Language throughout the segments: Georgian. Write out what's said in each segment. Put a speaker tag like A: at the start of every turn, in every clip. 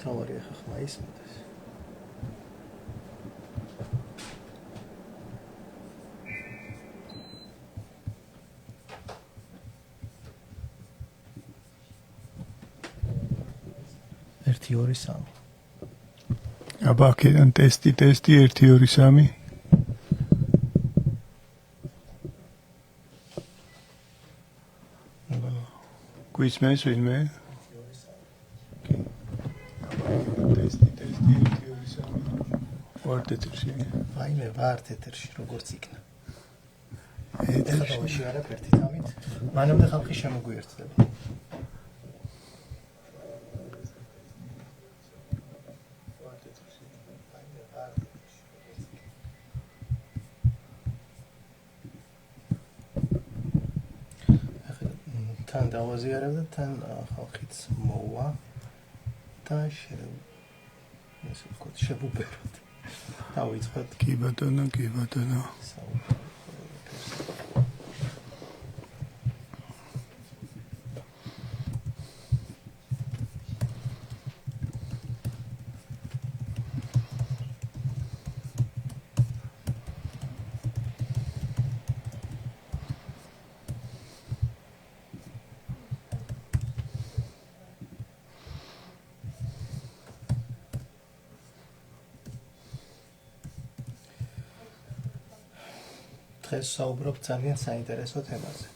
A: თავარი ახლა ხმა ისმოდეს. ერთი ორი სამი.
B: აბა აქედან ტესტი 1 2 3 გვისმენს ვინმე? ტესტი 1 2 3 ვარ თეთრში.
A: აი მე ვარ თეთრში როგორც იქნა. ეხლა დავაში არაფერი თამით. მანამდე ხალხი შემოგვიერთდება. თან დავაზიარებ და თან ხალხიც მოვა და ესე ვთქვათ შევუბეროთ. დავიწყოთ.
B: კი ბატონო, კი ბატონო.
A: დღეს საუბრობ ძალიან საინტერესო თემაზე.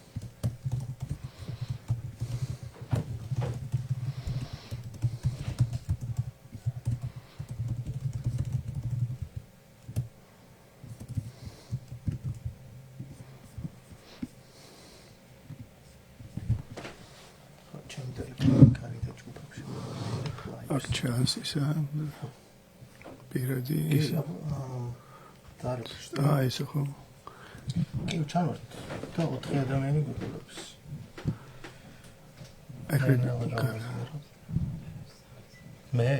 B: აქ ჩანს ისა პირადი ისა ეს ხო
A: კი ჩანვართ და 4 ადამიანი გვიყურებს. მე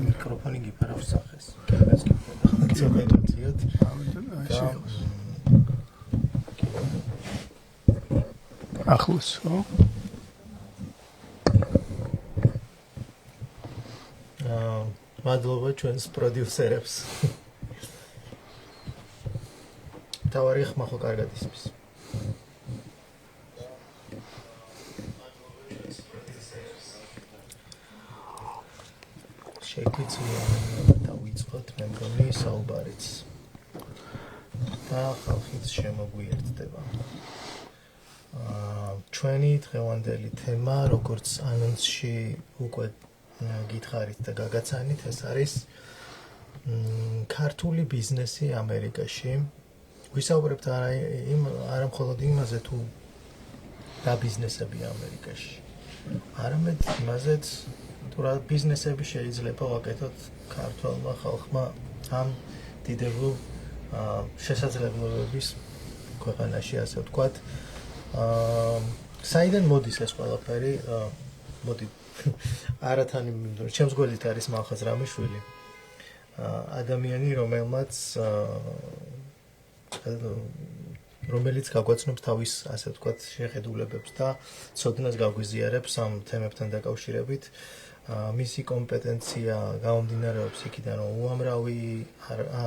A: მიკროფონი გიფარავს სახეს. კამერას გიფარავს.
B: ახლოს ხო?
A: მადლობა ჩვენს პროდიუსერებს. თავარი ხმა ხო კარგად ისმის. შეგვიძლია დავიწყოთ მე მგონი საუბარიც. და ხალხიც შემოგვიერთდება. ჩვენი დღევანდელი თემა, როგორც ანონსში უკვე გითხარით და გაგაცანით, ეს არის ქართული ბიზნესი ამერიკაში. ვისაუბრებთ არა მხოლოდ იმაზე თუ რა ბიზნესები ამერიკაში. არამედ იმაზეც თუ რა ბიზნესები შეიძლება ვაკეთოთ ქართულმა ხალხმა ამ დიდებულ შესაძლებლობების ქვეყანაში, ასე ვთქვათ. საიდან მოდის ეს ყველაფერი? მოდი არათანი ჩემს გველით არის მალხაზ რამიშვილი. ადამიანი, რომელიც გაგვაცნობს თავის, ასე ვთქვათ, შეხედულებებს და ცოდნას გაგვიზიარებს ამ თემებთან დაკავშირებით. მისი კომპეტენცია გამომდინარეობს იქიდან, რომ უამრავი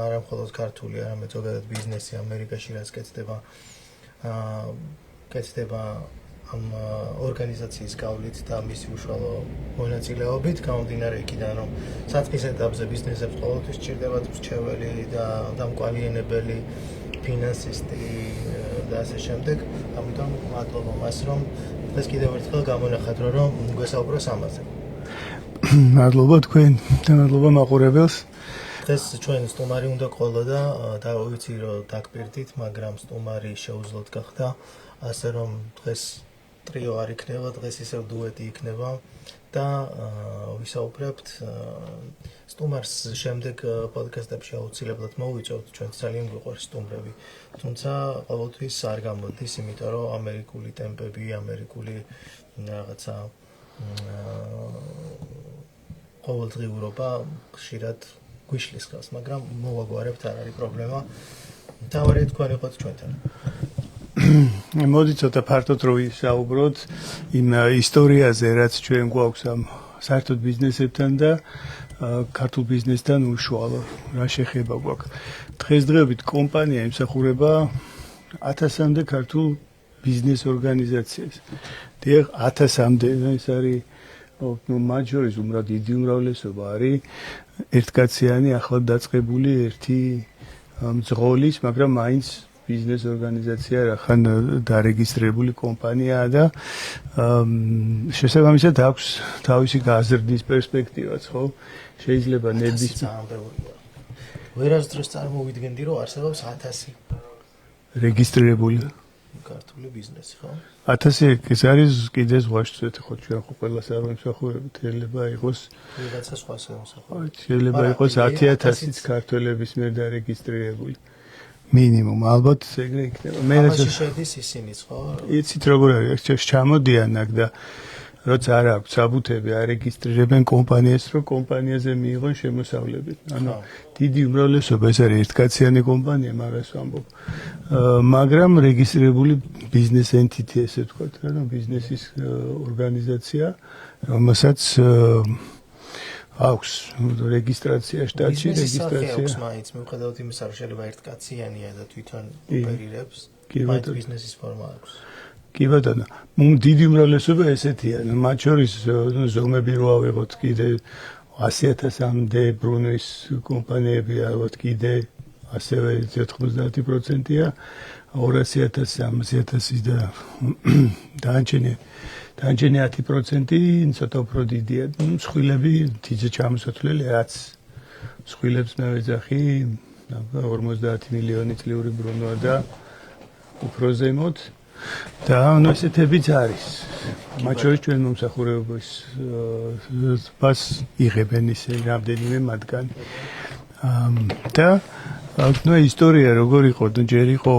A: არა მხოლოდ ქართული, არამედ ზოგადად ბიზნესი ამერიკაში რაც კეთდება ამ ორგანიზაციის გავლით და მისი უშუალო მონაწილეობით, გამომდინარე იქიდან, რომ საწყის ეტაპზე ბიზნესებს ყოველთვის სჭირდებათ მრჩეველი და დამკვალიენებელი ფინანსისტი და ასე შემდეგ. ამიტომ მადლობა მას, რომ დღეს კიდევ ერთხელ გამონახat, რომ გვესაუბროს ამაზე.
B: მადლობა თქვენ და მადლობა მაყურებელს.
A: დღეს ჩვენ სტუმარი უნდა ყოლა და ვიცი რომ დაგპირდით, მაგრამ სტუმარი შეუძლოდ გახდა, ასე რომ დღეს ტრიო არ იქნება, დღეს ისევ დუეტი იქნება და ვისაუბრებთ სტუმარს შემდეგ პოდკასტებში აუცილებლად მოვიწევთ, ჩვენ ძალიან გვიყვარს სტუმრები. თუმცა ყოველთვის არ გამოდის, იმიტომ რომ ამერიკული ტემპები, ამერიკული რაღაცა ყოველდღიურობა ხშირად გვიშლის ხელს, მაგრამ მოვაგვარებთ, არ არის პრობლემა. თავარი თქვენ იყოთ ჩვენთან.
B: მოდი ცოტა ფართოდ რო ისაუბროთ იმ ისტორიაზე, რაც ჩვენ გვაქვს ამ საერთოდ ბიზნესებთან და ქართულ ბიზნესთან უშუალო რა შეხება გვაქვს. დღესდღეობით კომპანია იმსახურება 1000-მდე ქართულ ბიზნეს ორგანიზაციას. დიახ, 1000-მდე ეს არის მათ შორის უმრავლესობა დიდი უმრავლესობა არის ერთკაციანი ახლად დაწყებული ერთი მძღოლის, მაგრამ მაინც ბიზნეს ორგანიზაცია რახან დარეგისტრირებული კომპანიაა და შესაბამისად აქვს თავისი გაზრდის პერსპექტივაც, ხო? შეიძლება ნებისმიერ
A: ვერასდროს წარმოვიდგენდი, რომ არსებობს 1000
B: რეგისტრირებული
A: ქართული ბიზნესი, ხო?
B: 1000 ეს არის კიდე ზღვაშწვეთ, ხო, ჩვენ ხო ყველას არ ვიმსახურებთ, შეიძლება იყოს
A: ვიღაცა სხვას ემსახურება.
B: შეიძლება იყოს 10000-იც ქართველების მიერ დარეგისტრირებული. მინიმუმ ალბათ ეგრე იქნება.
A: მე რაში შედის ისინიც, ხო?
B: იცით როგორ არის, ეს ჩამოდიან აქ და როცა არ აქვს საბუთები, არეგისტრირებენ კომპანიას, რომ კომპანიაზე მიიღონ შემოსავლები. ანუ დიდი უმრავლესობა ეს არის ერთკაციანი კომპანია, მაგას ვამბობ. მაგრამ რეგისტრირებული ბიზნეს ენტიტი, ესე ვთქვათ, რა, ბიზნესის ორგანიზაცია, რომელსაც აქვს რეგისტრაცია შტატში, რეგისტრაცია.
A: აქვს მაინც, მიუხედავად იმისა, რომ შეიძლება ერთკაციანია და თვითონ ოპერირებს, მაინც ბიზნესის ფორმა აქვს.
B: კი ბატონო, დიდი უმრავლესობა ესეთია, მათ შორის ზომები რო ავიღოთ კიდე 100000-მდე ბრუნვის კომპანიები ალბათ კიდე ასევე 90%-ია, 200,000 და დანარჩენი 10% ცოტა უფრო დიდია. მსხვილები თიძე ჩამოსათვლელი რაც მსხვილებს მე ვეძახი 50 მილიონი წლიური ბრუნვა და უფრო ზემოთ. და ანუ ესეთებიც არის. მათ შორის ჩვენ მომსახურებების ბას იღებენ ისე რამდენიმე მათგანი. და ნუ ისტორია როგორ იყო, ჯერ იყო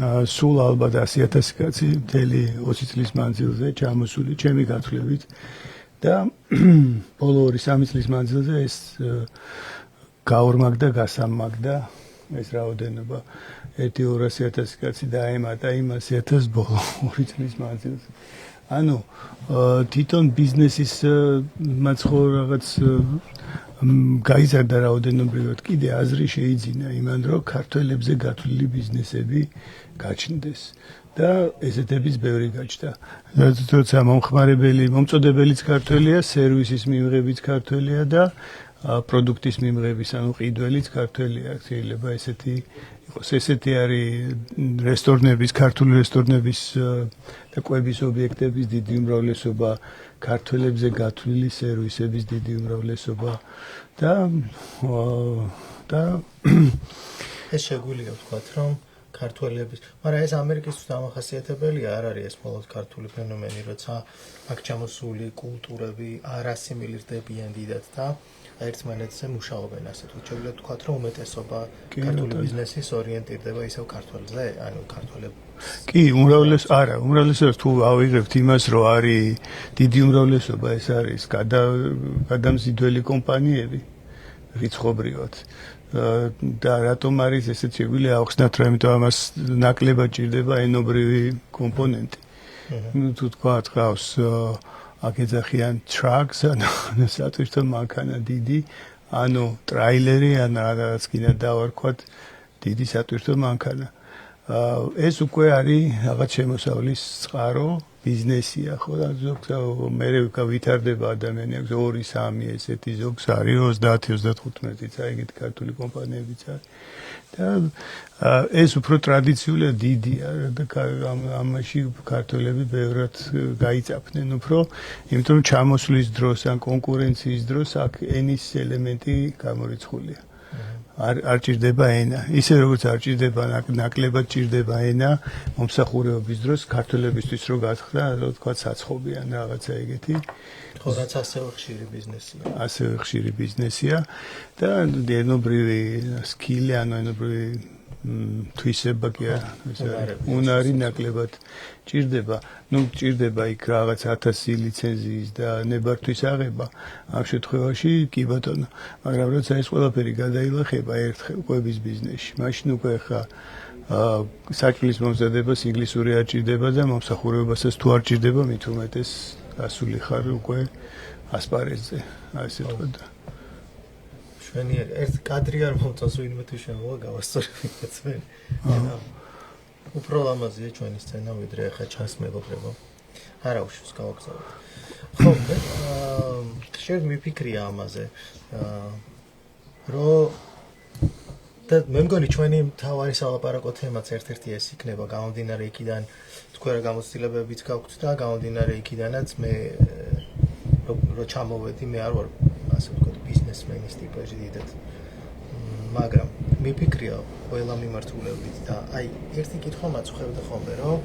B: სულ ალბათ 100,000 კაცი მთელი 20 წლის მანძილზე ჩამოსული ჩემი გათვლებით და ბოლო 2-3 წლის მანძილზე ეს გაორმაგდა, გასამაგდა ეს რაოდენობა. 1-200,000 კაცი დაემატა იმ 100,000 ბოლო 2 წლის მანძილზე. ანუ თვითონ ბიზნესის მაცხო რაღაც გაიზარდა რაოდენობრივად კიდე აზრი შეიძინა იმან, რომ ქართველებზე გათვლილი ბიზნესები გაჩნდეს და ესეთებიც ბევრი გაჩნდა. როცა მომხმარებელი, მომწოდებელიც ქართველია, სერვისის მიმღებიც ქართველია და პროდუქტის მიმღების, ანუ ყიდველიც ქართველია. შეიძლება ესეთი იყოს. ესეთი არის რესტორნების, ქართული რესტორნების და კვების ობიექტების დიდი უმრავლესობა, ქართველებზე გათვლილი სერვისების დიდი უმრავლესობა და
A: ეს შეგვიძლია ვთქვათ, რომ ქართველების, მაგრამ ეს ამერიკისთვის დამახასიათებელია, არ არის ეს მხოლოდ ქართული ფენომენი, როცა აქ ჩამოსული კულტურები არ ასიმილირდებიან დიდად და ერთმანეთზე მუშაობენ, ასე თუ შეიძლება ვთქვათ, რომ უმეტესობა ქართული ბიზნესის ორიენტირდება ისევ ქართველზე, ანუ ქართველებს.
B: კი, უმრავლესობა თუ ავიღებთ იმას, რომ არის დიდი უმრავლესობა, ეს არის გადამზიდველი კომპანიები რიცხობრივად. და რატომ არის ესეც შეგვიძლია ავხსნათ, რომ იმიტომ ამას ნაკლებად ჭირდება ენობრივი კომპონენტი. ნუ თუ თქვათ, ყავს აქ ეძახიან trucks, ანუ სატვირთო მანქანა დიდი, ანუ ტრაილერი, ან რაღაც კიდე დავარქვათ დიდი სატვირთო მანქანა. ეს უკვე არის რაღაც შემოსავლის წყარო, ბიზნესია, ხო და ზოგს მე ვითარდება ადამიანი, აქვს 2-3 ესეთი ზოგს არის 30-35-იც, აი ეგეთი ქართული კომპანიებიც არის. და ეს უფრო ტრადიციულად დიდია და ამაში ქართველები ბევრად გაიწაფნენ უფრო, იმიტომ რომ ჩამოსვლის დროს ან კონკურენციის დროს აქ ენის ელემენტი გამორიცხულია. არ ჭირდება ენა. ისე როგორც არ ჭირდება ნაკლებად ჭირდება ენა მომსახურებების დროს ქართველებისთვის რო გათხრა, რა თქვა საცხობი ან რაღაცა ეგეთი.
A: ხო, რაც ასევე ხშირი ბიზნესია.
B: ასევე ხშირი ბიზნესია და ენობრივი სკილი, ანუ ენობრივი თვისება კი არა, ეს არის უნარი ნაკლებად ჭირდება. ნუ ჭირდება იქ რაღაც 1000 ლიცენზიის და ნებართვის აღება. ამ შემთხვევაში კი ბატონო, მაგრამ როცა ეს ყველაფერი გადაილახება ერთხელ კვების ბიზნესში, მაშინ უკვე ხა საჭმლის მომზადებას ინგლისური არ ჭირდება და მომსახურებასაც თუ არ ჭირდება, მით უმეტეს გასული ხარ უკვე ასპარეზზე, ასე თქვა და
A: შვენიერი ერთ კადრი არ მომწონს ვინმე თუ შემოვა გავასწორებინეთ მე. უფრო ლამაზია ჩვენი სცენა ვიდრე ახლა ჩანს მეგობრებო. არა უშავს გავაგზავნე. ხო, ხშირ მიფიქრია ამაზე. რომ და მე მგონი ჩვენი თავარი სალაპარაკო თემაც ერთ-ერთი ეს იქნება გამომდინარე იქიდან თქვენ რა გამოცდილებებიც გაქვთ და გამომდინარე იქიდანაც მე რო ჩამოვედი მე არ ვარ ასე ვთქვათ ბიზნესმენის ტიპажи დიდად მაგრამ მიფიქრია ყველა მიმართულებით და აი ერთი კითხვა მაწუხებდა ხოლმე რომ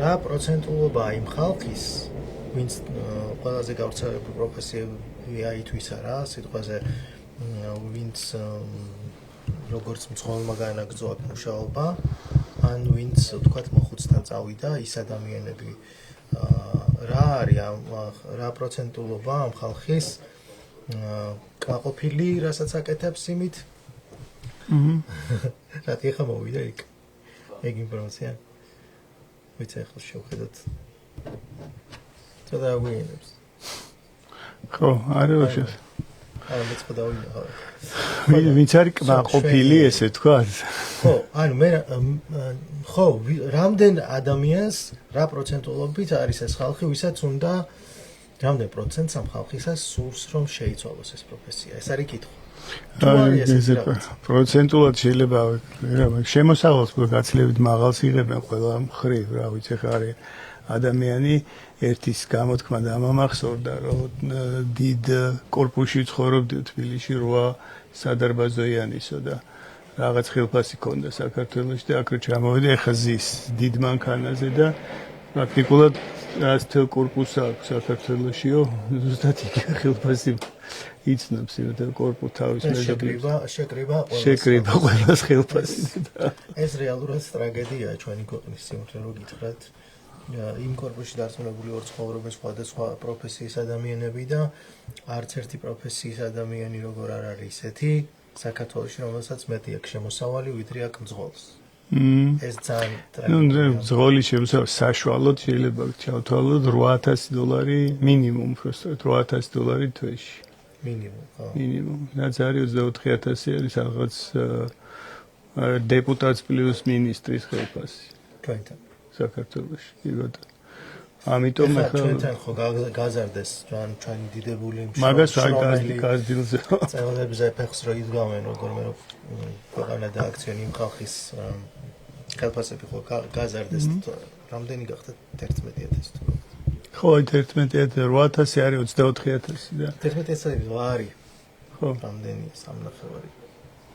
A: რა პროცენტულობა იმ ხალხის ვინც ყველაზე გავრცელებული პროფესიებია ითვისა რა სიტყვაზე ვინც როგორც მძღოლმა განაგრძო აქ მუშაობა ან ვინც ვთქვათ მოხუცთან წავიდა ის ადამიანები რა არის რა პროცენტულობა ამ ხალხის კმაყოფილი რასაც აკეთებს იმით რა თქმა მოვიდა იქ ეგ ინფორმაცია ვიცი ახლა შევხედოთ ცოტა გვინებს
B: ხო არა ვაშა
A: არა მეც ხო დავინახავ
B: ვინც არის კმაყოფილი ესე თქვა
A: ხო ანუ მე ხო რამდენ ადამიანს რა პროცენტულობით არის ეს ხალხი ვისაც უნდა რამდენ პროცენტს ამ ხალხისას სურს რომ შეიცვალოს ეს პროფესია ეს არის კითხვა
B: პროცენტულად შეიძლება შემოსავალს გაცილებით მაღალს იღებენ ყველა მხრივ რა ვიცი ხა არის ადამიანი ერთის გამოთქმა და ამახსოვრდა რომ დიდ კორპუსში ცხოვრობდი თბილისში 8 სადარბაზოიანისო და რაღაც ხილფასი ქონდა საქართველოში და აქ რო ჩამოვედი ახლა ზის დიდ მანქანაზე და პრაქტიკულად რაც თელ კორპუსს აქვს საქართველოშიო ზუსტად იგივე ხილფასი იცნობს იმ კორპუსს თავის შეკრიბა ყველას ხილფასი და
A: ეს რეალურად ტრაგედიაა ჩვენი ქვეყნის სიმართლე რო გითხრათ იმ კორპუსში დარწმუნებული ვარ ცხოვრობენ სხვადასხვა პროფესიის ადამიანები და არც ერთი პროფესიის ადამიანი როგორ არ არის ისეთი საქართველოში რომელსაც მეტი აქვს შემოსავალი ვიდრე აქვს მძღოლს ეს ძალიან
B: ტრაგედია მძღოლის შემოსავალი საშუალოდ შეიძლება ჩავთვალოთ $8,000 მინიმუმ უბრალოდ $8,000 თვეში
A: მინიმუმ ხო
B: მინიმუმ რაც არის 24,000 არის რაღაც დეპუტატს პლუს მინისტრის ხელფასი
A: ჩვენთან
B: საქართველოში იგივე ამიტომ ახლა
A: ჩვენთან ხო გაზარდეს ჩვენი დიდებული
B: მაგას არ გაზრდილზე
A: წევრებზე ფეხს რო იდგავენ როგორმე რომ ქვეყანა და აქციონი იმ ხალხის ხელფასები ხო გაზარდეს რამდენი გახდა 11,000 თუ
B: ხო 11,800 არის 24,000 და
A: 11,000 არის
B: ხო
A: რამდენი 3,500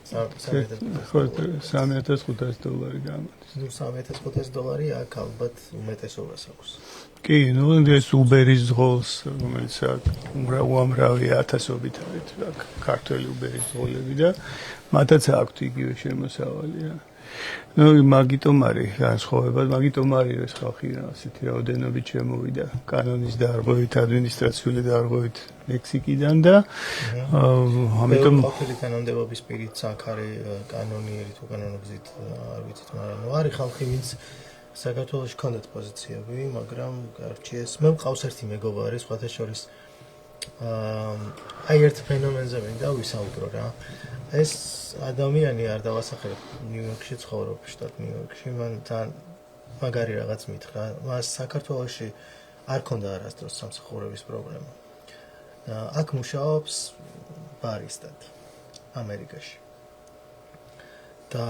B: ხო $3,500 გამოდის
A: ნუ $3,500 აქ ალბათ უმეტესობას აქვს
B: კი ნუ ეს უბერის ზღოლს რომელიც უამრავი ათასობით არის აქ ქართველი უბერის ზღოლები და მათაც აქვთ იგივე შემოსავალი რა ნუ მაგიტომ არის განსხვავება მაგიტომ არის ეს ხალხი ასეთი რაოდენობით შემოვიდა კანონის დარღვევით ადმინისტრაციული დარღვევით ლექსიკიდან და ამიტომ
A: ყოფილი კანონმდებლობის პირით აქ არის კანონიერი თუ კანონოგზით არ ვიცით მაგრამ ნუ არის ხალხი ვინც საქართველოში ქონდათ პოზიციები მაგრამ გარჩიეს მე მყავს ერთი მეგობარი სხვათა შორის აი ერთ ფენომენზე მინდა ვისაუბრო რა ეს ადამიანი არ დავასახელებ ნიუ-იორკში ცხოვრობს შტატ ნიუ-იორკში მან თან მაგარი რაღაც მითხრა მას საქართველოში არ ქონდა არასდროს სამსახურების პრობლემა აქ მუშაობს ბარისტად ამერიკაში და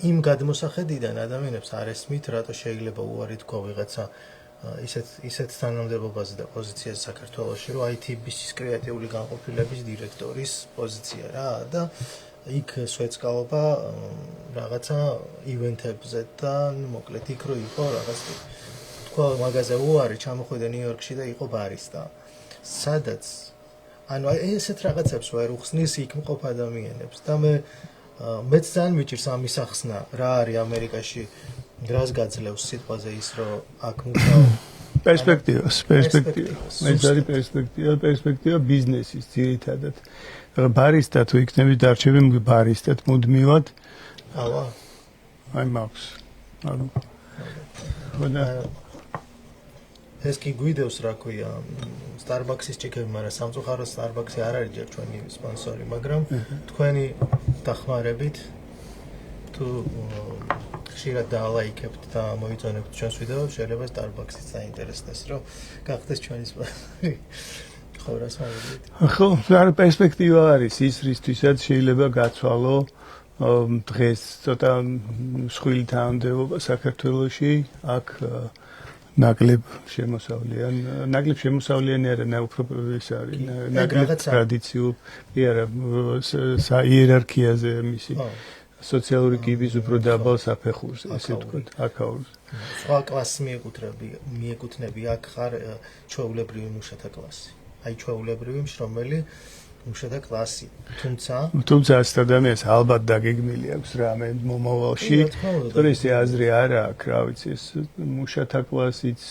A: იმ გადმოსახედიდან ადამიანებს არ ესმით რატო შეიძლება უარი თქვა ვიღაცა ისეთ თანამდებობაზე და პოზიციაზე საქართველოში რომ IT-ბიზნესის კრეატიული განყოფილების დირექტორის პოზიცია რა და იქ სვეცკაობა რაღაცა ივენთებზე და მოკლედ იქ რო იყო რაღაც თქვა მაგაზე უარი ჩამოხვიდა ნიუ-იორკში და იყო ბარისტა სადაც ანუ ესეთ რაღაცებს ვერ უხსნის იქ მყოფ ადამიანებს და მეც ძალიან მიჭირს ამის ახსნა რა არის ამერიკაში რას გაძლევს სიტყვაზე ის რომ აქ მუშაობ
B: პერსპექტივას მეც არის პერსპექტივა ბიზნესის ძირითადად ბარისტა თუ იქნები დარჩები ბარისტად მუდმივად
A: ავა
B: აი მაქვს ანუ ხოდა
A: ეს კი გვიდევს, რა ქვია, Starbucks-ის ჭიქები, მაგრამ სამწუხაროდ Starbucks-ი არ არის ჯერ ჩვენი სპონსორი, მაგრამ თქვენი დახმარებით თუ ხშირად დაალაიქებთ და მოიწონებთ ჩვენს ვიდეოს, შეიძლება Starbucks-იც დაინტერესდეს, რომ გახდეს ჩვენი სპონსორი. ხო, რას მოგიყვით?
B: ხო, რა პერსპექტივა არის ის, რისთვისაც შეიძლება გაცვალო დღეს ცოტა მსხვილი თანამდებობა საქართველოში, აქ ნაკლებ შემოსავლიანი არა, უფრო ის არის, ნაკლებ ტრადიციულ, კი არა, საიერარქიაზე მისი სოციალური კიბის უფრო დაბალ საფეხურზე, ესე ვთქვათ, აქაურზე.
A: სხვა კლასს მიეკუთვნები, აქ ხარ ჩვეულებრივი მუშათა კლასი. აი ჩვეულებრივი მშრომელი მუშათა კლასი.
B: თუმცა ასეთ ადამიანს ალბათ დაგეგმილი აქვს რამე მომავალში. თორე ისე აზრი არა აქვს, რა ვიცი, ეს მუშათა კლასიც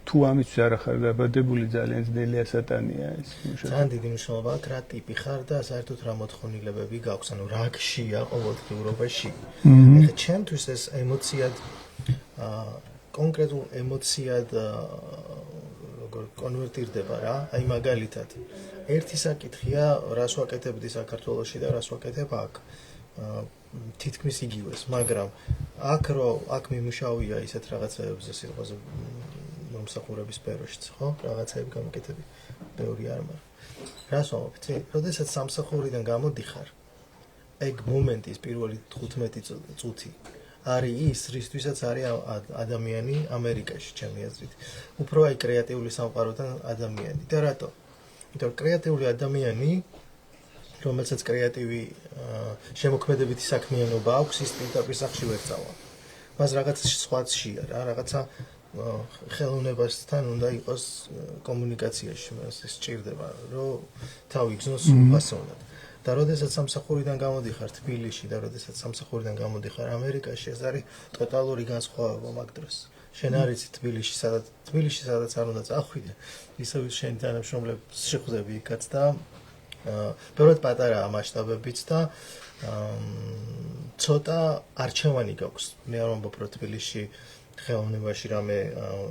B: თუ ამის არ ხარ დაბადებული ძალიან ძნელი ასატანია ეს მუშათა.
A: ძალიან დიდი მნიშვნელობა აქვს რა ტიპი ხარ და საერთოდ რა მოთხოვნილებები გაქვს, ანუ რა გშია ყოველდღიურობაში. ეხლა ჩემთვის ეს ემოციად კონკრეტულ ემოციად კონვერტირდება რა, აი მაგალითად. ერთი საკითხია, რას ვაკეთებდი საქართველოში და რას ვაკეთებ აქ. თითქმის იგივეს, მაგრამ აქ მიმუშავია ისეთ რაღაცეებზე სიტყვაზე მომსახურების სფეროშიც, ხო? რაღაცეები გამოკეთები. ბევრი არ მაგრამ. რას ვამბობთ? როდესაც სამსახურიდან გამოდიხარ, ეგ მომენტის პირველი 15 წუთი არის ის, რისთვისაც არის ადამიანი ამერიკაში, ჩემი აზრით. უფრო აი კრეატიული სამყაროდან ადამიანი. და რატო? იმიტომ კრეატიული ადამიანი, რომელსაც კრეატივი შემოქმედებითი საქმიანობა აქვს, ის სტარტაპის სახში ვერ წავა. მას რაღაცა სხვაცშია რა, რაღაცა ხელოვნებასთან უნდა იყოს კომუნიკაციაში, მას ეს სჭირდება, რომ თავი გზნოს ფასოვნად. და როდესაც სამსახურიდან გამოდიხარ თბილისში და როდესაც სამსახურიდან გამოდიხარ ამერიკაში, ეს არის ტოტალური განსხვავება მაგ დროს. შენ არ იცი თბილისში სადაც არ უნდა წახვიდე, ისევ შენი თანამშრომლებს შეხვდები იქაც და ბევრად პატარაა მასშტაბებიც და ცოტა არჩევანი გაქვს. მე არ ვამბობ, რომ თბილისში ხელოვნებაში რამე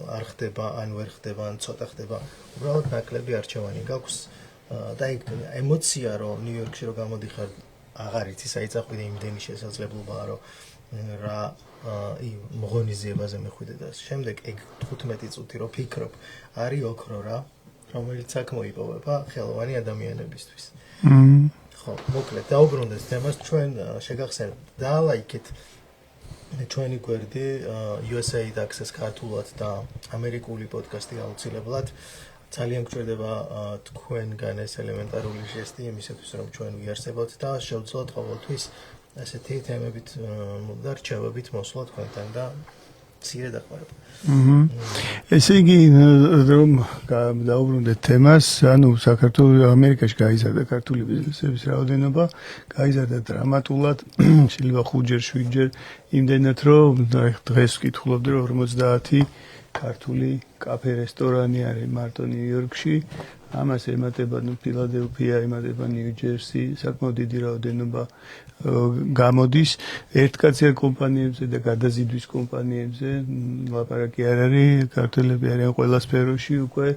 A: არ ხდება, ან ვერ ხდება, ან ცოტა ხდება. უბრალოდ ნაკლები არჩევანი გაქვს. და ეგ ემოცია, რომ ნიუ-იორკში რო გამოდიხარ, აღარ იცი საერთოდ იმდენი შესაძლებლობაა, რომ რა მოღონიზებაზე მეხვიდე და შემდეგ ეგ 15 წუთი რო ფიქრობ, არის ოქრო რა, რომელიც აქ მოიპოვება ხელოვანი ადამიანებისთვის. ხო, მოკლედ დაუბრუნდეთ თემას, ჩვენ შეგახსენებთ დაალაიქეთ ჩვენი გვერდი USAID Access ქართულად და ამერიკული პოდკასტი აუცილებლად. ძალიან გჭირდება თქვენგან ეს ელემენტარული ჟესტი იმისათვის, რომ ჩვენ ვიარსებოთ და შევძლოთ ყოველთვის ასეთი თემებით და რჩევებით მოსვლა თქვენთან და მცირე დახმარება.
B: ესე იგი, რომ დავუბრუნდეთ თემას, ანუ საქართველოს ამერიკაში გაიზარდა ქართული ბიზნესების რაოდენობა, გაიზარდა დრამატულად, შეიძლება 5-ჯერ, 7-ჯერ, იმდენად, რომ დღეს ვკითხულობდი, რომ 50 ქართული კაფე რესტორანი არის მარტო ნიუ-იორკში. ამას ემატება ფილადელფია, ემატება ნიუ-ჯერსი, საკმაოდ დიდი რაოდენობა გამოდის ერთკაციან კომპანიებზე და გადაზიდვის კომპანიებზე. ლაპარაკი არ არის, ქართველები არიან ყველა სფეროში უკვე.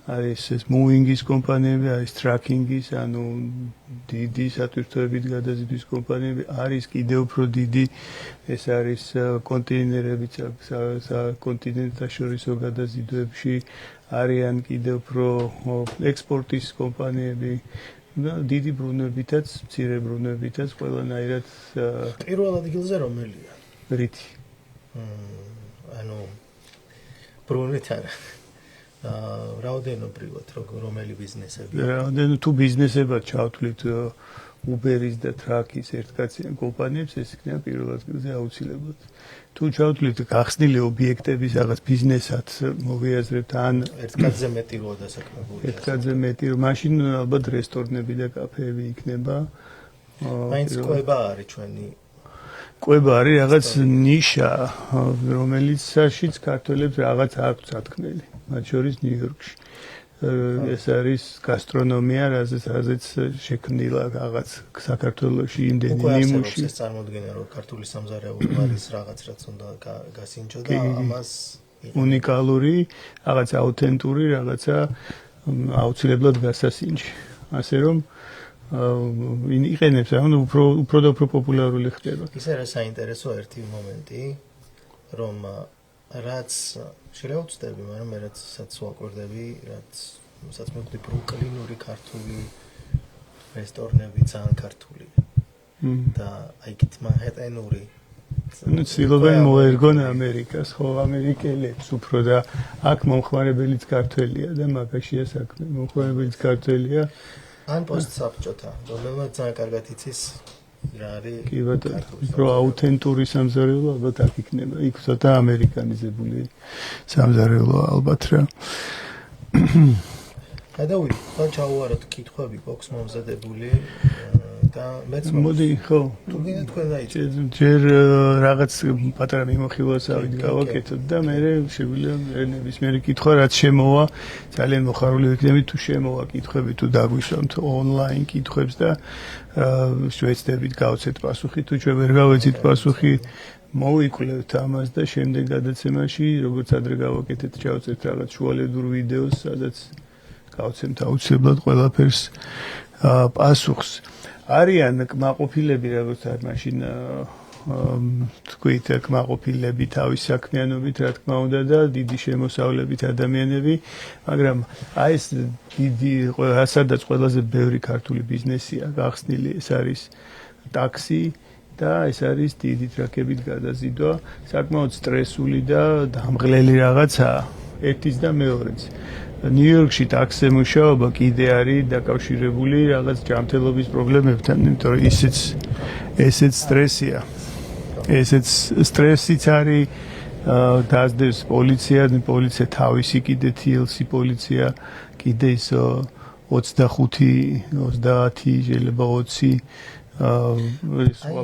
B: არის ეს მუვინგის კომპანიები, არის ტრაქინგის, ანუ დიდი სატვირთოებით გადაზიდვის კომპანიები, არის კიდევ უფრო დიდი, ეს არის კონტეინერებით საკონტინენტაშორისო გადაზიდვებში, არიან კიდევ უფრო ექსპორტის კომპანიები და დიდი ბრუნვებითაც, მცირე ბრუნვებითაც ყველანაირად
A: პირველ ადგილზე რომელია?
B: რითი?
A: ანუ ბრუნვით არა. რაოდენობრივად რომელი ბიზნესები?
B: თუ ბიზნესებად ჩავთვლით Uber-ის და Truck-ის ერთკაციან კომპანიებს, ეს იქნება პირველ ადგილზე აუცილებლად. თუ ჩავთვლით გახსნილი ობიექტების რაღაც ბიზნესად მოვიაზრებთ, ან
A: ერთკაცზე მეტი როა დასაქმებული.
B: ერთკაცზე მეტი, მაშინ ალბათ რესტორნები და კაფეები იქნება.
A: მაინც კვება არის ჩვენი.
B: კვება არის რაღაც ნიშა, რომელიც საშიც ქართველებს რაღაც აქვს სათქმელი. მათ შორის ნიუ-იორკში. ეს არის გასტრონომია, რაზეც შექმნილა რაღაც საქართველოში იმდენი ნიმუში.
A: ეს წარმოადგენა, რომ ქართული სამზარეულო არის რაღაც, რაც უნდა გასინჯო და ამას
B: უნიკალური, რაღაცა აუთენტური, რაღაცა აუცილებლად გასასინჯი. ასე რომ იყენებს, ანუ უფრო და უფრო პოპულარული ხდება.
A: ისე რა საინტერესო ერთი მომენტი, რომ რაც შეიძლება ვწდები, მაგრამ მე რაცაც ვაკვირდები, რასაც მოვდი ბრუკლინური ქართული რესტორნები ძალიან ქართული. და აიქით მანჰეტენური.
B: ну ცდილობენ მოერგონ ამერიკას, ხო, ამერიკელებს უფრო და აქ მომხმარებელიც ქართველია და მაგაშია საქმე. მომხმარებელიც ქართველია.
A: ან პოსტსაბჭოთა, რომელმაც ძალიან კარგად იცის რა არის.
B: კი ბატონო, უფრო აუთენტური სამზარეულო ალბათ აქ იქნება. იქ ცოტა ამერიკანიზებული სამზარეულო ალბათ რა.
A: გადავიდეთ, ხო ჩავუაროთ კითხვები გვაქვს მომზადებული და მეც
B: მოდი, ხო.
A: თუ გინდა თქვენ დაიწყოთ.
B: ჯერ რაღაც პატარა მიმოხილვასავით გავაკეთოთ და მე შეგვიძლია ნებისმიერი კითხვა რაც შემოვა, ძალიან მოხარული ვიქნები თუ შემოვა კითხვები თუ დაგვისვამთ ონლაინ კითხვებს და შევეცდებით გავცეთ პასუხი თუ ჩვენ ვერ გავეცით პასუხი მოვიკვლევთ ამას და შემდეგ გადაცემაში როგორც ადრე გავაკეთეთ ჩავწერთ რაღაც შუალედურ ვიდეოს სადაც გავცემთ აუცილებლად ყველაფერს პასუხს არიან კმაყოფილები როგორც არ მაშინ თქვით კმაყოფილები თავის საქმიანობით რა თქმა უნდა და დიდი შემოსავლებით ადამიანები მაგრამ აი ეს დიდი სადაც ყველაზე ბევრი ქართული ბიზნესია გახსნილი ეს არის ტაქსი და ეს არის დიდი ტრაქებით გადაზიდვა საკმაოდ სტრესული და დამღლელი რაღაცაა ერთის და მეორეც ნიუ-იორკში ტაქსზე მუშაობა კიდე არის დაკავშირებული რაღაც ჯანმრთელობის პრობლემებთან, იმიტომ რომ ესეც სტრესია. ესეც სტრესიც არის დაძდევს პოლიცია თავისი კიდე TLC პოლიცია კიდე ის 25-30 შეიძლება 20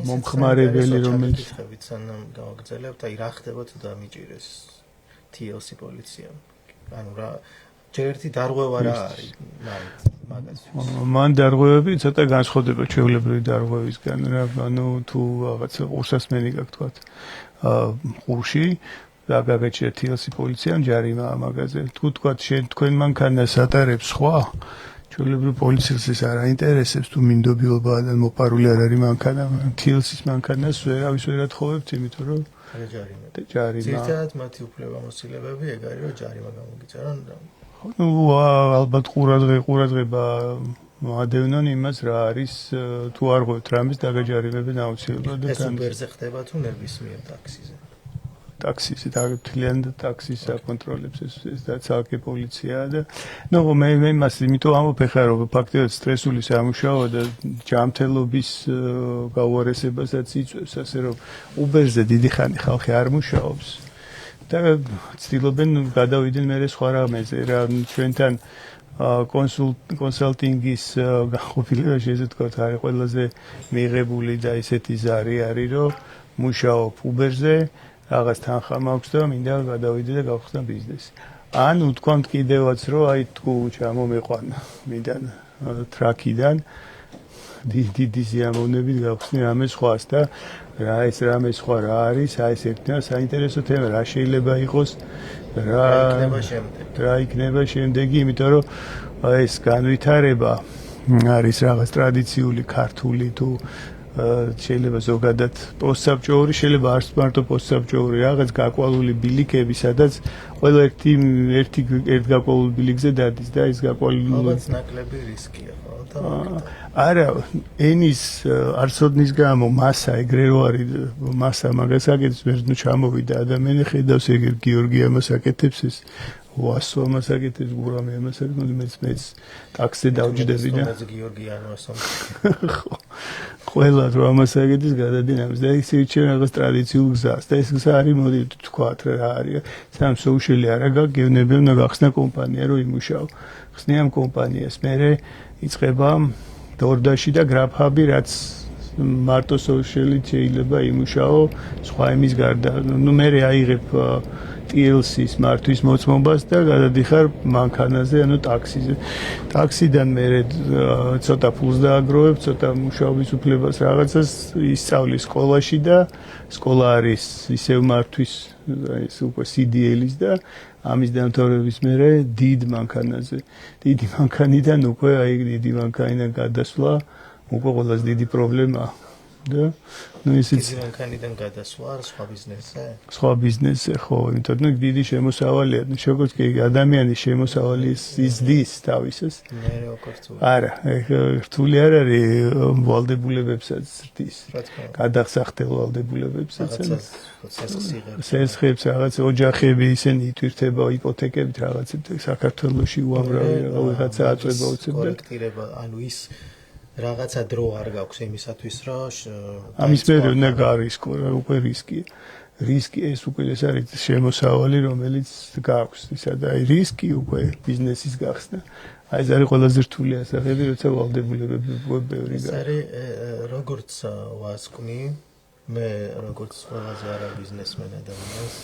B: მომხმარებელი რომელიც
A: სანამ გავაგრძელებთ, აი რა ხდება თუ დამიჭირეს TLC პოლიციამ. ანუ რა ჯერერთი დარღვევა რა არის მაგაზე.
B: მან დარღვევები ცოტა განსხვავდება ჩვეულებრივი დარღვევისგან რა, ანუ თუ რაღაც ყურსასმენი გაქვთ თქვა ყურში და გაგაჩნია TLC პოლიციამ ჯარიმა მაგაზე. თუ თქვა თქვენ მანქანას ატარებს სხვა ჩვეულებრივ პოლიციას ეს არ აინტერესებს თუ მინდობილობაა და მოპარული არ არის მანქანა. TLC-ის მანქანას ვერავის ვერ ათხოვებთ, იმიტომ რომ ჯარიმა.
A: ზირთადად მათი უფლებამოსილებები ეგ არის რომ ჯარიმა გამოგიწერონ.
B: ну ალბათ ყურადღება ადევნონ იმას რა არის თუ არ ღვევთ რამის დაგაჯარიმებენ აუცილებლად და
A: ეს უბერზე ხდება თუ ნებისმიერ ტაქსიზე
B: ტაქსიზე თლიან და ტაქსის აკონტროლებს ეს და ცალკე პოლიციაა და ну მე იმას იმიტომ ამოფეხა რომ ფაქტობრივად სტრესული სამუშაოა და ჯანმრთელობის გაუარესებასაც იწვევს ასე რომ უბერზე დიდი ხანი ხალხი არ მუშაობს და ცდილობენ გადავიდნენ მე სხვა რამეზე რა ჩვენთან კონსალტინგის განყოფილებაში ესე თქვა არის ყველაზე მიღებული და ისეთი ზარი არის რომ მუშაობ უბერზე რაღაც თანხა მაქვს და მინდა გადავიდე და გავხსნა ბიზნესი. ან უთქვამთ კიდევაც რომ აი თუ ჩამომეყვან მიდან ტრაქიდან დიდი სიამოვნებით გავხსნი რამე სხვას და რა ეს რამე სხვა რა არის, აი ეს ერთნა საინტერესო თემა რა შეიძლება იყოს რა იქნება შემდეგი, იმიტომ რომ ეს განვითარება არის რაღაც ტრადიციული ქართული თუ შეიძლება ზოგადად პოსტსაბჭოური, შეიძლება არც მარტო პოსტსაბჭოური, რაღაც გაკვალული ბილიკები, სადაც ყველა ერთი გაყვალულ ბილიკზე დადის და ეს გაყვალული
A: ალბათ ნაკლები რისკია, ხო?
B: არა, ენის არცოდნის გამო მასა ეგრე რო არის, მასა მაგას აკეთებს, ვერ ჩამოვიდა ადამიანი ხედავს ეგ გიორგი ამას აკეთებს ეს ვასო ამას აკეთებს, გურამი ამას აკეთებს, მეც ტაქსზე დავჯდები და
A: გიორგი ანვასო.
B: ყველა რო ამას აკეთებს, გადადინ ამას და ის ირჩევენ რაღაც ტრადიციულ გზას და ეს გზა არის მოდი თქვათ რა არის. სამ სოუშალი არა გაგევნებენ და გახსნა კომპანია რომ იმუშაო. ხსნიან ამ კომპანიას, მერე იწყება დორდაში და გრაფჰაბი, რაც მარტო სოუშალით შეიძლება იმუშაო სხვა იმის გარდა. ნუ მე აიღებ TLC-ის მართვის მოწმობას და გადადიხარ მანქანაზე, ანუ ტაქსიზე. ტაქსიდან მე ცოტა ფულს დააგროვებ, ცოტა მუშაობის უფლებას რაღაცას ისწავლის სკოლაში და სკოლა არის ისევ მართვის ის უკვე CDL-ის და ამის დამთავრების მერე დიდ მანქანაზე. დიდი მანქანიდან უკვე აი დიდი მანქანიდან გადასვლა უკვე ყველაზე დიდი პრობლემაა. და ну ისიც
A: დიდი მანქანიდან გადასვლა სხვა ბიზნესზე?
B: სხვა ბიზნესზე ხო, იმიტომ რომ დიდი შემოსავალია. როგორც კი ადამიანის შემოსავალი იზრდის თავისას.
A: მე როგორ რთული.
B: არა, რთული არ არის ვალდებულებებსაც ზრდის. გადახსახდელ ვალდებულებებსაც. სესხებს რაღაც ოჯახები ისინი ითვირთება იპოთეკებით რაღაცებს საქართველოში უამრავი რაღაცა აწვება უწევდა.
A: კორექტირება, ანუ ის რაღაცა დრო არ გაქვს იმისათვის, რომ
B: ამის მერე უნდა გარისკო, უკვე რისკია. რისკი ეს უკვე ეს არის შემოსავალი, რომელიც გაქვს. ისა და აი რისკი უკვე ბიზნესის გახსნა. აი ეს არის ყველაზე რთული ასაღები, როცა ვალდებულებები ბევრი გაქვს.
A: ეს არის როგორც ვასკვნი, მე როგორც ყველაზე არა ბიზნესმენ ადამიანს.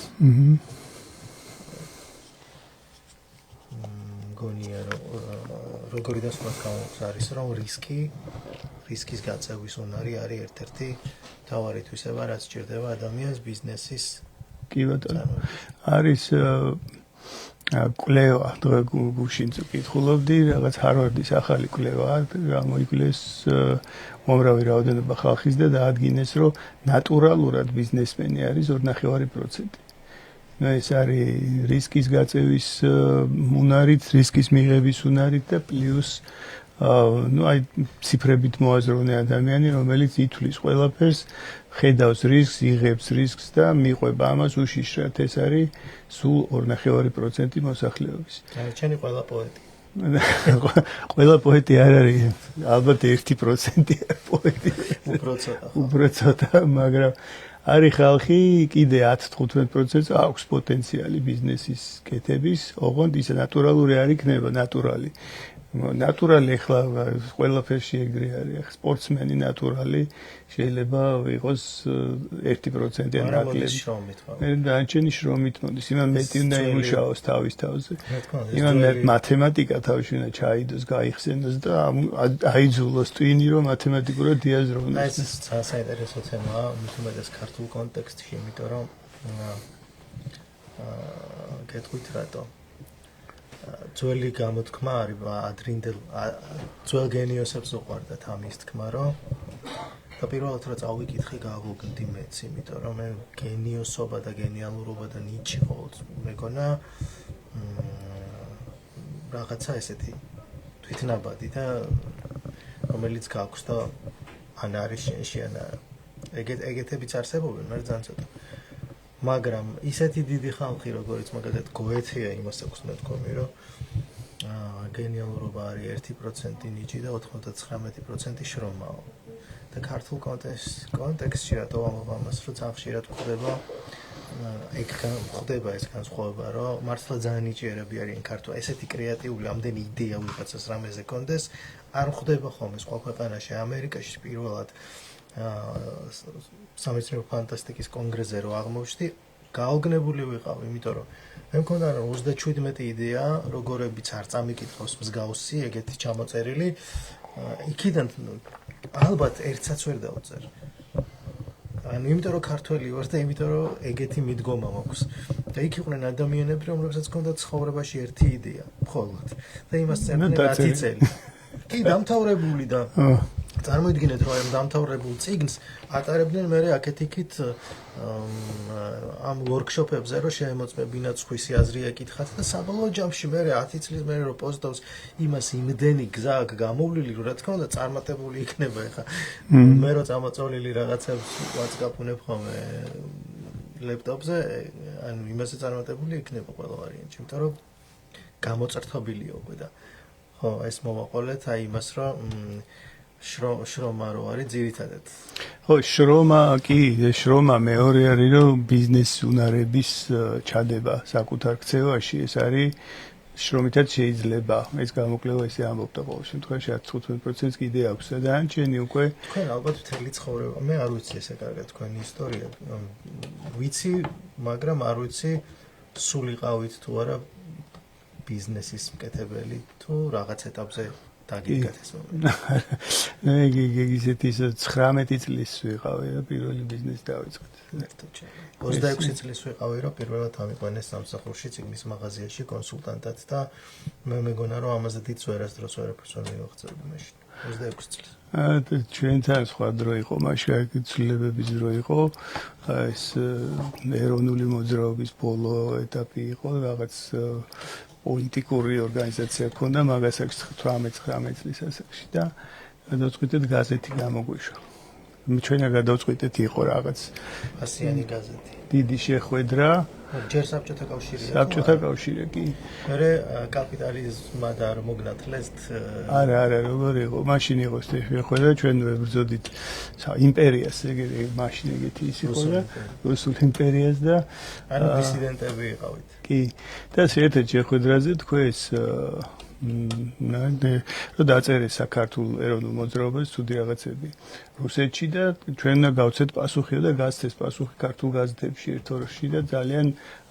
A: გონია როგორი დასვლა გამოქვს არის რომ რისკის გაწევის უნარი არის ერთ-ერთი მთავარი თვისება რაც სჭირდება ადამიანს ბიზნესის
B: კი ბატონო არის კვლევა გუშინზე კითხულობდი რაღაც ჰარვარდის ახალი კვლევა გამოიკვლიეს უამრავი რაოდენობა ხალხის და დაადგინეს რომ ნატურალურად ბიზნესმენი არის 2.5%. ეს არის რისკის გაწევის უნარით, რისკის მიღების უნარით და პლუს აი ციფრებით მოაზროვნე ადამიანი, რომელიც ითვლის ყველაფერს, ხედავს რისკს, იღებს რისკს და მიყვება ამას უშიშრად. ეს არის სულ 2.5% მოსახლეობის.
A: ჩემი ყველა პოეტი.
B: ყველა პოეტი არ არის, ალბათ 1%-ია პოეტი. უფრო ცოტა, მაგრამ არის ხალხი კიდე 10-15% აქვს პოტენციალი ბიზნესის კეთების, ოღონდ ის ნატურალური არ იქნება, ნატურალი. ნატურალი ახლა ყველაფერში ეგრე არის. სპორტსმენი ნატურალი შეიძლება იყოს 1%-იან ნაკლები. დანარჩენი შრომით მოდის. იმან მეტი უნდა იმუშაოს თავის თავზე. იმან მათემატიკა თავში უნდა ჩაიდოს, გაიხსენოს და აიძულოს ტვინი რომ მათემატიკურად დიაზროვნოს.
A: ეს საინტერესო თემაა, უმეტეს ქართულ კონტექსტში, იმიტომ რომ გეტყვით რატო ძველი გამოთქმა არის ადრინდელ ძველ გენიოსებს უყვარდათ ამის თქმა რომ და პირველად რა წავიკითხე გავუგდი მეც იმიტომ რომ მე გენიოსობა და გენიალურობა და ნიჩი ყოველთვის მეგონა რაღაცა ესეთი თვითნაბადი და რომელიც გაქვს და ან არის შენში ან ეგეთებიც არსებობენ მაგრამ ძალიან ცოტა მაგრამ ისეთი დიდი ხალხი როგორც მაგალითად გოეთეა იმას აქვს უნდა თქვი რომ გენიალურობა არის 1% ნიჭი და 99% შრომაა და ქართულ კონტექსტში რატო ამას რო ძალიან ხშირად გვხვდება ეგ ხდება ეს განსხვავება რომ მართლა ძალიან ნიჭიერები არიან ქართულ ესეთი კრეატიული ამდენი იდეა ვიღაცას რამეზე კონდეს არ ხდება ხოლმე სხვა ქვეყანაში ამერიკაში პირველად სამეცნიერო ფანტასტიკის კონგრესზე რო აღმოჩნდი გაოგნებული ვიყავ იმიტომ რომ მე მქონდა 37 იდეა როგორებიც არ წამიკითხავს მსგავსი ეგეთი ჩამოწერილი იქიდან ალბათ ერთსაც ვერ დავწერ ანუ იმიტომ რომ ქართველი ვარ და იმიტომ რომ ეგეთი მიდგომა მაქვს და იქ იყვნენ ადამიანები რომლებსაც ჰქონდათ ცხოვრებაში ერთი იდეა მხოლოდ და იმას წერდნენ 10 წელი კი დამთავრებული და წარმოიდგინეთ რომ ამ დამთავრებულ წიგნს ატარებდნენ მე აქეთ-იქით ამ ვორქშოპებზე რომ შეემოწმებინათ სხვისი აზრი ეკითხათ და საბოლოო ჯამში მე 10 წლის მერე რომ პოსტავს იმას იმდენი გზა აქვს გამოვლილი რომ რა თქმა უნდა წარმატებული იქნება ეხა მე რომ წამოწოლილი რაღაცებს ვატსკაპუნებ ხოლმე ლეპტოპზე ანუ იმასე წარმატებული იქნება ყველა ვარიანტი იმიტომ რომ გამოწრთობილია უკვე და ხო ეს მოვაყოლეთ აი იმას რომ შრომა რო არის ძირითადად.
B: ხო, შრომა კი, შრომა მეორე არის რომ ბიზნეს უნარების ჩადება საკუთარ ქცევაში, ეს არის შრომითაც შეიძლება. ეს გამოკლება ისე ამბობდა ყოველ შემთხვევაში 15%-ს კიდე აქვს და დანარჩენი უკვე
A: თქვენ ალბათ მთელი ცხოვრება, მე არ ვიცი ესე კარგად თქვენი ისტორია. ვიცი, მაგრამ არ ვიცი სულ იყავით თუ არა ბიზნესის მკეთებელი თუ რაღაც ეტაპზე დაგიდგათ ეს მომენტი.
B: ისეთი 19 წლის ვიყავი და პირველი ბიზნესი დავიწყეთ.
A: 26 წლის ვიყავი, რომ პირველად ამიყვანეს სამსახურში ციგნის მაღაზიაში კონსულტანტად და მე მეგონა რომ ამაზე დიდ ვერასდროს ვერაფერს ვერ მივახცევდი მაშინ. 26 წლის.
B: ჩვენთან სხვა დრო იყო, მაშინ ცვლილებების დრო იყო, ეს ეროვნული მოძრაობის ბოლო ეტაპი იყო, რაღაც პოლიტიკური ორგანიზაცია ქონდა მაგასაც 18-19 წლის ასაკში და გადავწყვიტეთ გაზეთი გამოგვიშვა. ჩვენა გადავწყვიტეთ იყო რაღაც
A: ასიანი გაზეთი.
B: დიდი შეხვედრა.
A: ჯერ საბჭოთა კავშირია.
B: საბჭოთა კავშირი კი.
A: მერე კაპიტალიზმმა და არ მოგნათლეს.
B: არა, როგორ იყო? მაშინ იყო შეხვედრა, ჩვენ ვებრძოდით იმპერიას, ეგრე მაშინ ეგეთი ის იყო და რუსულ იმპერიას და
A: ანუ დისიდენტები იყავით.
B: კი. და ერთ შეხვედრაზე თქვეს რომ დაწერეს საქართველოს ეროვნულ მოძრაობას ცუდი რაღაცები რუსეთში და ჩვენ უნდა გავცეთ პასუხი და გასცეს პასუხი ქართულ გაზეთებში ერთ ორში და ძალიან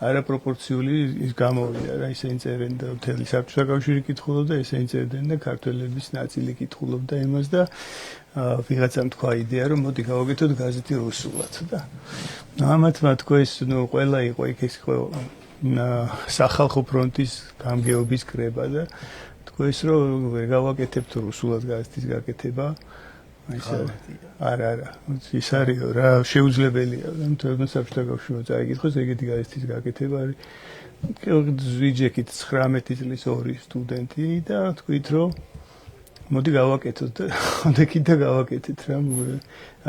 B: არაპროპორციული ის გამოვიდა რა ისინი წერენ და მთელი საბჭოთა კავშირი კითხულობდა ისინი წერდნენ და ქართველების ნაწილი კითხულობდა იმას და ვიღაცამ თქვა იდეა რომ მოდი გავაკეთოთ გაზეთი რუსულად და ამათმა თქვეს ნუ ყველა იყო იქ ეს იყო სახალხო ფრონტის გამგეობის კრება და თქვეს რომ ვერ გავაკეთებთ რუსულად გაზეთის გაკეთება არა ის არისო რა შეუძლებელია თუმცა საბჭოთა კავშირმა წაიკითხოს ეგეთი გაზეთის გაკეთება არის ზვიჯექით 19 წლის ორი სტუდენტი და თქვით რომ მოდი გავაკეთოთ და კიდე გავაკეთეთ რა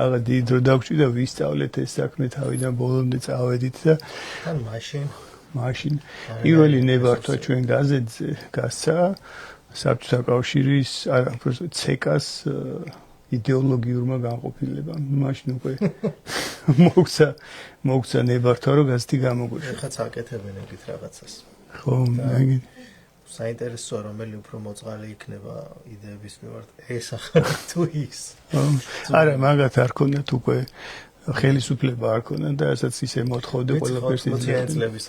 B: აღა დიდ დრო დაგვჭირდა და ვისწავლეთ ეს საქმე თავიდან ბოლომდე წავედით და
A: თან
B: მაშინ პირველი ნებართვა ჩვენ გაზეთზე გასცა საბჭოთა კავშირის არა უბრალოდ ცეკას იდეოლოგიურმა განყოფილებამ მაშინ უკვე მოგცა ნებართვა რომ გაზეთი გამოგვიშვა
A: ეხაც აკეთებენ ეგეთ რაღაცას
B: ხო მაგით
A: საინტერესოა რომელი უფრო მოწყალე იქნება იდეების მიმართ ეს ახლა თუ ის
B: არა მაგათ არ ქონდათ უკვე ხელისუფლება არ ქონდა და რასაც ისე მოთხოვდა ყველაფერს
A: წლების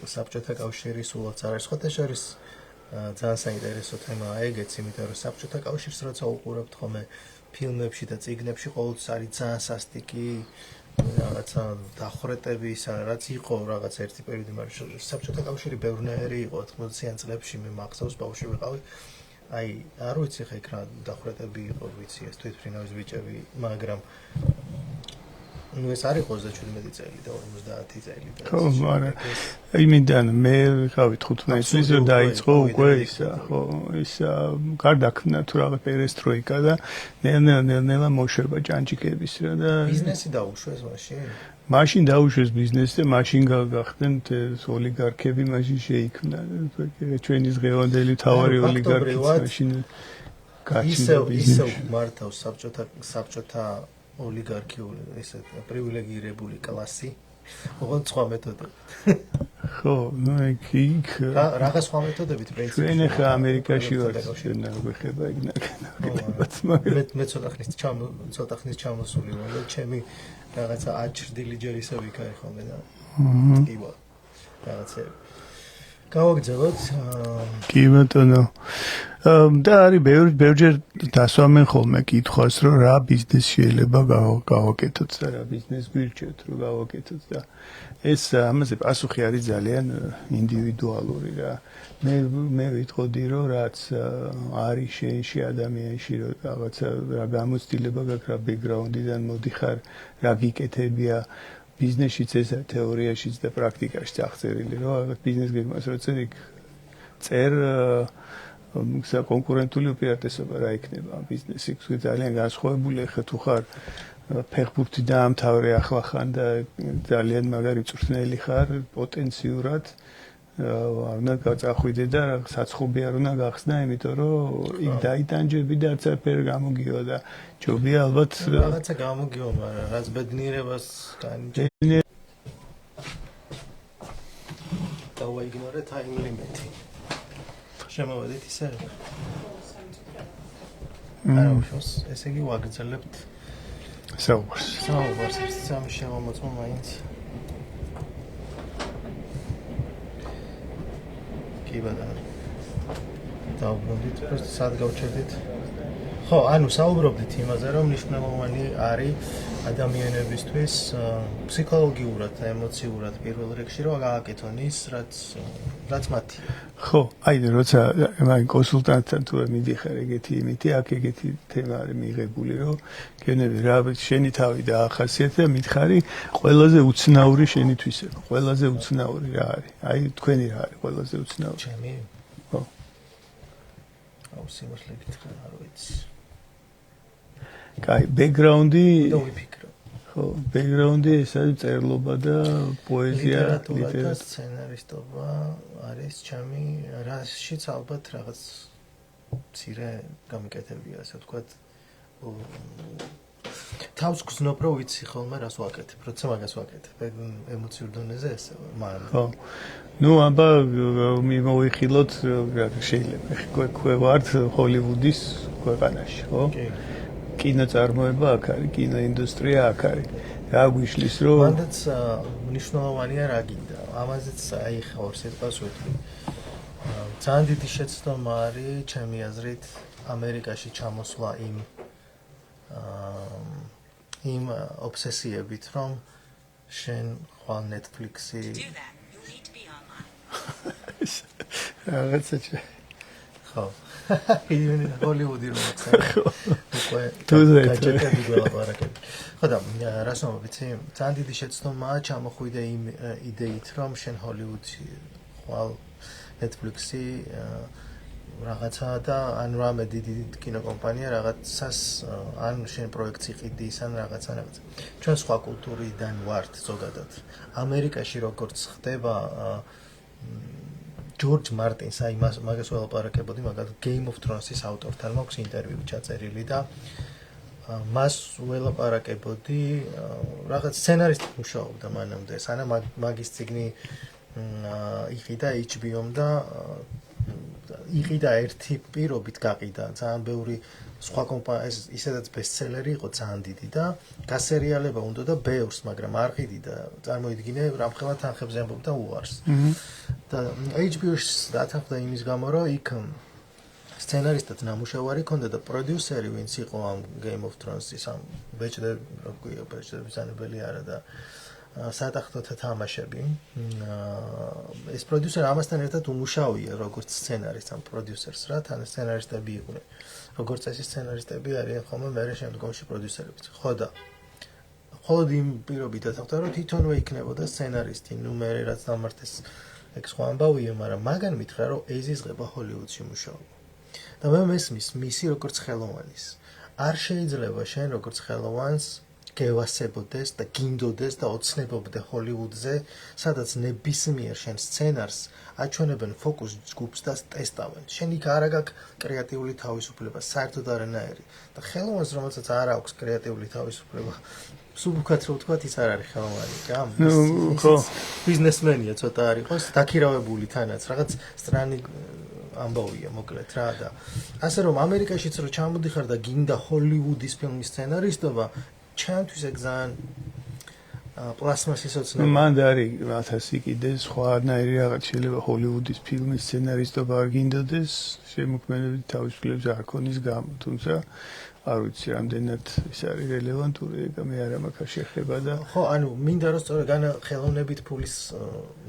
A: საბჭოთა კავშირის სულაც არის ხოთა შორის ძალიან საინტერესო თემაა ეგეც იმიტომ რომ საბჭოთა კავშირს როცა უყურებთ ხოლმე ფილმებში და წიგნებში ყოველთვის არის ძალიან სასტიკი რაღაცა დახვრეტები რაც იყო რაღაც ერთი პერიოდი მაგრამ საბჭოთა კავშირი ბევრნაირი იყო 80-იან წლებში მე მახსოვს ბავშვი ვიყავი აი არ ვიცი ხა იქ რა დახვრეტები იყო ვიცი ეს თვითმფრინავის ბიჭები მაგრამ ну ეს არის 27 წელი და 50 წელი და
B: ხო მაგრამ იმიდან მე ვიყავი 15 წლის რომ დაიწყო უკვე ისა ხო ისა გარდაქმნა თუ რაღაც პერესტროიკა და ნელა მოშვება ჭანჭიკების რა და
A: ბიზნესი დაუშვეს
B: მაშინ დაუშვეს ბიზნესი და მაშინ გახდნენ ოლიგარქები მაშინ შეიქმნა ჩვენი დღევანდელი თავარი ოლიგარქი მაშინ
A: გაჩნდა ისევ მართავს საბჭოთა ოლიგარქიული ესე პრივილეგირებული კლასი ოღონდ სხვა მეთოდებით
B: ხო ნუ იქ
A: რაღაც სხვა მეთოდებით პრინციპი
B: ჩვენ ახლა ამერიკაში ვართ ჩვენ გვეხება იქ მაგრამ
A: მე ცოტა ხნის ჩამოსული ვარ და ჩემი რაღაცა აჭრდილი ჯერ ისე ვიქარი ხოლმე და კიბო რაღაცები გავაგრძელოთ
B: კი ბატონო და არის ბევრჯერ დასვამენ ხოლმე კითხვას რომ რა ბიზნეს შეიძლება გავაკეთოთ და რა ბიზნეს გვირჩევთ რომ გავაკეთოთ და ეს ამაზე პასუხი არის ძალიან ინდივიდუალური რა მე ვიტყოდი რომ რაც არის შენში ადამიანში რომ რაღაცა რა გამოცდილება გაქვს რა ბექგრაუნდიდან მოდიხარ რა გიკეთებია ბიზნესშიც ესა თეორიაშიც და პრაქტიკაშიც აღწერილი რომ რაღაც ბიზნეს გეგმას რო წერ კონკურენტული უპირატესობა რა იქნება ბიზნესი ძალიან განსხვავებული ხა თუ ხარ ფეხბურთი დაამთავრე ახლა ხან და ძალიან მაგარი წვრთნელი ხარ პოტენციურად არ უნდა გაწახვიდე და საცხობი არ უნდა გახსნა იმიტომ რომ იქ დაიტანჯები და არც არაფერი გამოგივა და ჯობია ალბათ
A: რაღაცა გამოგივა მაგრამ რაც ბედნიერებას განიჭერა დავაიგნორე time limit შემოვედით ისე არა უშავს ესე იგი ვაგრძელებთ
B: საუბარს
A: სამი შემომოწმო მაინც კი ბატონო. დავბრუნდით, просто სად გავჩერდით? ხო, ანუ საუბრობდით იმაზე, რომ მნიშვნელოვანი არის ადამიანებისთვის ფსიქოლოგიურად და ემოციურად პირველ რიგში რომ გააკეთონ ის, რაც მათია.
B: ხო, აი როცა მაგ კონსულტანტთან თუ მიდიხარ ეგეთი იმითი, აქ ეგეთი თემა არის მიღებული, რომ გენები რა შენი თავი დაახასიათე და მითხარი ყველაზე უცნაური შენი თვისება, ყველაზე უცნაური რა არის? აი თქვენი რა არის ყველაზე უცნაური?
A: ჩემი?
B: ხო.
A: აუ სიმართლე გითხრა, არ ვიცი.
B: კაი, ბექგრაუნდი
A: და ვიფიქრო.
B: ხო, ბექგრაუნდი ეს არის წერლობა და პოეზია,
A: ლიტერატურა და სცენარისტობა არის ჩემი, რაშიც ალბათ რაღაც მცირე გამიკეთებია, ასე ვთქვათ. თავს გზნობ რომ ვიცი ხოლმე რას ვაკეთებ, როცა მაგას ვაკეთებ, ემოციურ დონეზე ესე, მაგრამ
B: ხო. ნუ აბა მივიხილოთ რა შეიძლება. ხო ვართ ჰოლივუდის ქვეყანაში, ხო?
A: კი.
B: კინოწარმოება აქ არის, კინოინდუსტრია აქ არის. რა გვიშლის რომ
A: მანდაც მნიშვნელოვანია რა გინდა. ამაზეც აი ხა ორ სიტყვას ვეთქვი. ძალიან დიდი შეცდომა არის ჩემი აზრით ამერიკაში ჩამოსვლა იმ ობსესიებით, რომ შენ ხვალ Netflix-ი
B: რაღაცა
A: ხო. იმენი ჰოლივუდი რომ ახსენე. უკვე
B: თუზე
A: გაჭირები გველაპარაკები. ხო და რას ვიცი, ძალიან დიდი შეცდომაა ჩამოხვიდე იმ იდეით, რომ შენ ჰოლივუდში ხვალ Netflix-ი რაღაცა და ან რამე დიდი კინოკომპანია რაღაცას ან შენ პროექტს იყიდის ან რაღაცა. ჩვენ სხვა კულტურიდან ვართ ზოგადად. ამერიკაში როგორც ხდება ჯორჯ მარტინს, აი მაგას ველაპარაკებოდი, მაგალითად Game of Thrones-ის ავტორთან მაქვს ინტერვიუ ჩაწერილი და მას ველაპარაკებოდი, რაღაც სცენარისტად მუშაობდა მანამდე, სანამ მაგის წიგნი იყიდა HBO-მ და იყიდა ერთი პირობით გაყიდა, ძალიან ბევრი სხვა კომპანია, ისედაც ბესტსელერი იყო ძალიან დიდი და გასერიალება უნდა და ბევრს, მაგრამ არ ყიდიდა, წარმოიდგინე, რამხელა თანხებზე ამბობდა უარს. და HBO-ს დათანხმდა იმის გამო, რომ იქ სცენარისტად ნამუშევარი ქონდა და პროდიუსერი, ვინც იყო ამ Game of Thrones-ის ამ ბეჭდების ანებელი არა და სატახტოთა თამაშები. ეს პროდიუსერი ამასთან ერთად უმუშავია როგორც სცენარისტ ამ პროდიუსერს რა, თან სცენარისტები იყვნენ. როგორც წესი სცენარისტები არიან ხოლმე მერე შემდგომში პროდიუსერებიც. ხო და მხოლოდ იმ პირობით დათანხმდა, რომ თვითონვე იქნებოდა სცენარისტი, ნუ მე რაც დამართეს ეგ სხვა ამბავია, მაგრამ მაგან მითხრა, რომ ეზიზღება ჰოლივუდში მუშაობა. და მე მესმის მისი როგორც ხელოვანის. არ შეიძლება შენ როგორც ხელოვანს გევასებოდეს და გინდოდეს და ოცნებობდე ჰოლივუდზე, სადაც ნებისმიერ შენ სცენარს აჩვენებენ ფოკუს ჯგუფს და ტესტავენ. შენ იქ არ აქვს კრეატიული თავისუფლება, საერთოდ არანაირი. და ხელოვანს, რომელსაც არ აქვს კრეატიული თავისუფლება, სუბუქად რო ვთქვათ, ის არ არის ხელოვანი, რა?
B: ხო.
A: ბიზნესმენია ცოტა არ იყოს, დაქირავებული თანაც, რაღაც სტრანი ამბავია, მოკლედ რა და ასე რომ ამერიკაშიც რო ჩამოდიხარ და გინდა ჰოლივუდის ფილმის სცენარისტობა, ჩემთვის ეგ ძალიან პლასმასის ოცნება.
B: მანდ არის 1000 კიდე სხვანაირი რაღაც შეიძლება ჰოლივუდის ფილმის სცენარისტობა არ გინდოდეს, შემოქმედებით თავისუფლებს არ ქონის გამო, თუმცა არ ვიცი რამდენად ის არის რელევანტური, ეგ მე არ მაქვს შეხება და
A: ხო, ანუ მინდა რომ სწორედ განა ხელოვნებით ფულის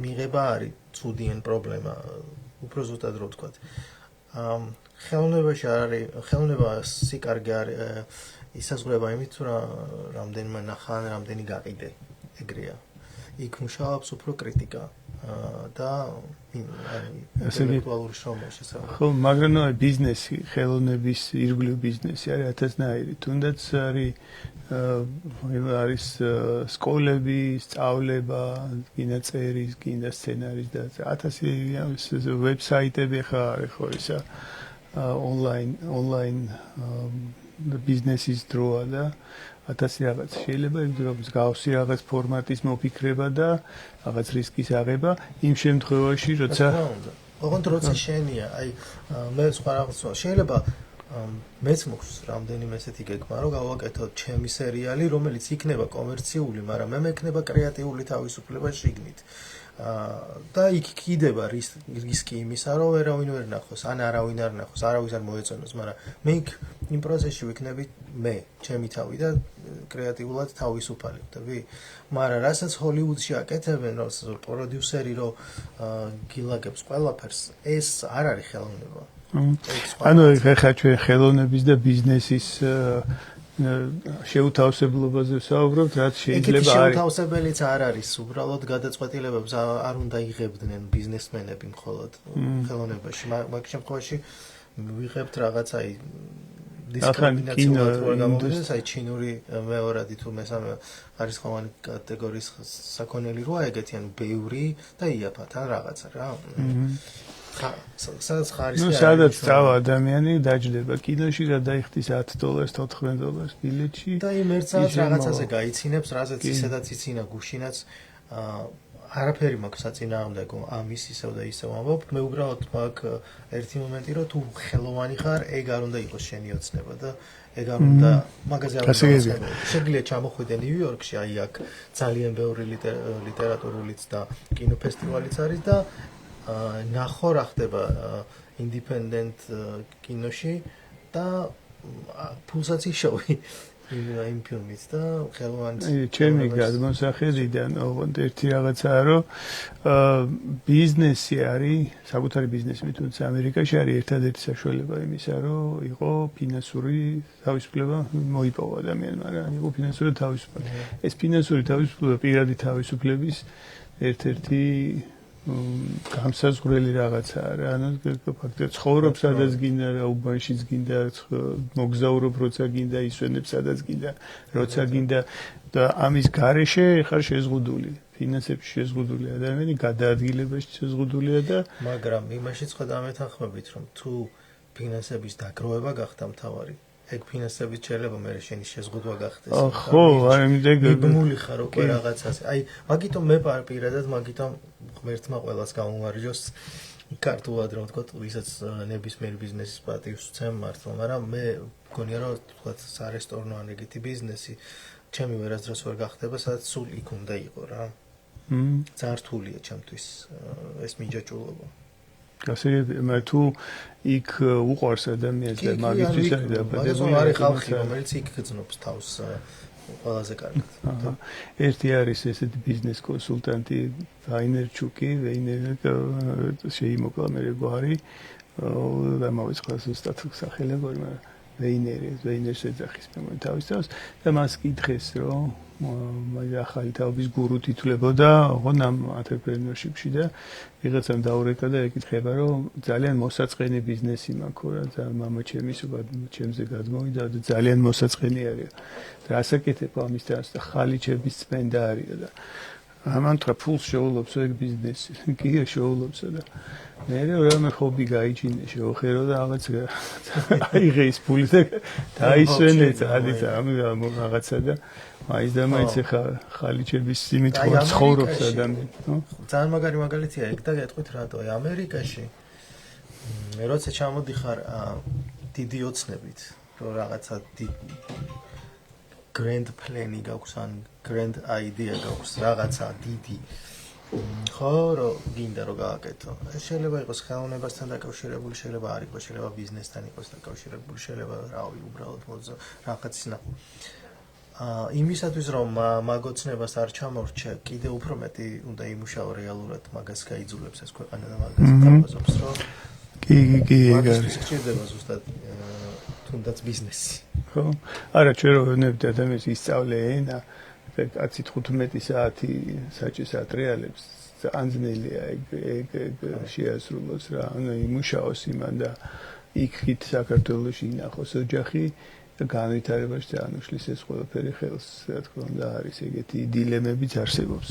A: მიღება არის ცუდი ან პრობლემა, უფრო ზუსტად რო ვთქვათ. ხელოვნებაში არ არის, ხელოვნება სიკარგე არის ისაზღვრება იმით, რომ რამდენიმე ნახან, რამდენი გაყიდე, ეგრეა. იქ მუშაობს უფრო კრიტიკა და ინტელექტუალური შრომა შესაძლოა.
B: ხო, მაგრამ აი ბიზნესი, ხელოვნების ირგვლივ ბიზნესი არის ათასნაირი. თუნდაც არის სკოლები, სწავლება, კინოწერის, კინოსცენარის და 1000 ვებსაიტები ხა არის ხო ისა ონლაინ ბიზნესის დროა და 1000 რაღაც შეიძლება რომ გავსი რაღაც ფორმატის მოფიქრება და რაღაც რისკის აღება იმ შემთხვევაში როცა
A: ოღონდ როცა შენია აი მე სხვა რაღაც შეიძლება მეც მოქვს რამდენიმე ესეთი გეგმა, რომ გავაკეთო ჩემი სერიალი, რომელიც იქნება კომერციული, მაგრამ მე მექნება კრეატიული თავისუფლება შიგნით. და იქ კიდება რისკი იმისა, რომ ვერავინ ვერ ნახოს, ან არავინ არ ნახოს, არავის არ მოეწონოს, მაგრამ მე იქ იმ პროცესში ვიქნები მე, ჩემი თავი და კრეატიულად თავისუფალი ვხდები. მაგრამ რასაც ჰოლივუდში აკეთებენ, რომ პროდიუსერი რომ გილაგებს ყველაფერს, ეს არ არის ხელოვნება.
B: ანუ ეხლა ჩვენ ხელოვნების და ბიზნესის შეუთავსებლობაზე ვსაუბრობთ, რაც შეიძლება
A: არის. შეუთავსებელიც არ არის, უბრალოდ გადაწყვეტილებებს არ უნდა იღებდნენ ბიზნესმენები მხოლოდ ხელოვნებაში. მაგ შემთხვევაში ვიღებთ რაღაცა დისკრიმინაციულად რო გამოვიდეს, აი ჩინური მეორადი თუ მესამე ხარისხოვანი კატეგორიის საქონელი როა ეგეთი, ანუ ბევრი და იაფად ან რაღაცა რა.
B: სადაც წავა ადამიანი დაჯდება კინოში და დაიხდის $10 $14 ბილეთში
A: და იმ ერთ საათს რაღაცაზე გაიცინებს, რაზეც ისედაც იცინა გუშინაც არაფერი მაქვს საწინააღმდეგო ამის ისევ და ისევ ამბობ. მე უბრალოდ მაქვს ერთი მომენტი, რომ თუ ხელოვანი ხარ, ეგ არ უნდა იყოს შენი ოცნება და ეგ არ უნდა მაგაზე არ უნდა. შეგვიძლია ჩამოხვიდე ნიუ-იორკში, აი აქ ძალიან ბევრი ლიტერატურულიც და კინოფესტივალიც არის და ნახო რა ხდება ინდიპენდენტ კინოში და ფულსაც იშოვი იმ ფილმით და ხელოვანს.
B: ჩემი გადმოსახედიდან ოღონდ ერთი რაღაცაა, რომ ბიზნესი არის, საკუთარი ბიზნესი თუნდაც ამერიკაში არის ერთადერთი საშუალება იმისა, რომ იყო ფინანსური თავისუფლება მოიპოვა ადამიანმა, მაგრამ იყო ფინანსური თავისუფლება. ეს ფინანსური თავისუფლება პირადი თავისუფლების ერთ-ერთი გამსაზღვრელი რაღაცაა რა. ანუ ფაქტია ცხოვრობ სადაც გინდა, რა უბანშიც გინდა, მოგზაურობ როცა გინდა, ისვენებ სადაც გინდა, როცა გინდა და ამის გარეშე ხარ შეზღუდული. ფინანსებში შეზღუდული ადამიანი გადაადგილებაში შეზღუდულია და
A: მაგრამ იმაშიც ხო დამეთანხმებით, რომ თუ ფინანსების დაგროვება გახდა მთავარი, ეგ ფინანსების შეიძლება მე შენი შეზღუდვა გახდეს.
B: ხო, აი
A: მიბმული ხარ უკვე რაღაცაზე. აი, მაგიტომ მე პირადად მაგიტომ ღმერთმა ყველას გამომარჯოს ქართულად რომ ვთქვა, ვისაც ნებისმიერ ბიზნესის პატივს ვცემ მართლა, მაგრამ მე მგონია რომ თქვა სარესტორნო ან ეგეთი ბიზნესი ჩემი ვერასდროს ვერ გახდება, სადაც სულ იქ უნდა იყო რა. ძალიან რთულია ჩემთვის ეს მიჯაჭვულობა.
B: გასაგებია, თუ იქ უყვარს ადამიანს და მაგისთვის არის დაბადებული,
A: არის ხალხი, რომელიც იქ გძნობს თავს ყველაზე კარგად.
B: ერთი არის ესეთი ბიზნეს კონსულტანტი ვაინერჩუკი, შეიმოკლა მე გვარი და მოვიწყდა ზუსტად სახელები, მაგრამ ვეინერს ეძახის მე თავის თავს და მას კითხეს, რომ ახალი თაობის გურუ თითლებოდა ოღონ ამ entrepreneurship-ში და ვიღაცამ დაურეკა და ეკითხება, რომ ძალიან მოსაწყენი ბიზნესი მაქვს რა, ძალიან მამაჩემის ჩემზე გადმოვიდა და ძალიან მოსაწყენი არის. რასაკეთებ ამის თავს და ხალიჩების წმენდა არის და ამან თქვა ფულს შეულობსო ეგ ბიზნესი. კია შეულობსო და მე რამე ხობი გაიჩინე შევხედო და რაღაც აიღე ის ფული და დაისვენე წადი ამ რაღაცა და მაინც და მაინც ხალიჩების სიმით ცხოვრობს ადამიანი.
A: ძალიან მაგარი მაგალითია ეგ და გეტყვით რატო ამერიკაში მე როცა ჩამოდიხარ დიდი ოცნებით, რომ რაღაცა grand plan-ი გაქვს ან grand idea გაქვს, რაღაცა დიდი ხო, რომ გინდა რომ გააკეთო. ეს შეიძლება იყოს ხელოვნებასთან დაკავშირებული, შეიძლება არ იყოს, შეიძლება ბიზნესთან იყოს დაკავშირებული, შეიძლება რავი, უბრალოდ რაღაცის ნახვა. იმისათვის რომ მაგოცნებას არ ჩამორჩა, კიდე უფრო მეტი უნდა იმუშაო რეალურად მაგას გაიძულებს ეს ქვეყანა და მაგას თავაზობს, რომ
B: კი, ეგ
A: არის. შეიძლება ზუსტად თუნდაც ბიზნესი.
B: ხო. არა, ჩვენ რო ვენებთ ადამიანს ისწავლე ენა, კაცი 15 საათი საჭის ატრიალებს, ანძნელია ეგ შეასრულოს რა, ანუ იმუშაოს იმან და იქით საქართველოში ინახოს ოჯახი და განვითარებაში ძალიან უშლის ეს ყველაფერი ხელს, რა თქმა უნდა, არის ეგეთი დილემებიც არსებობს.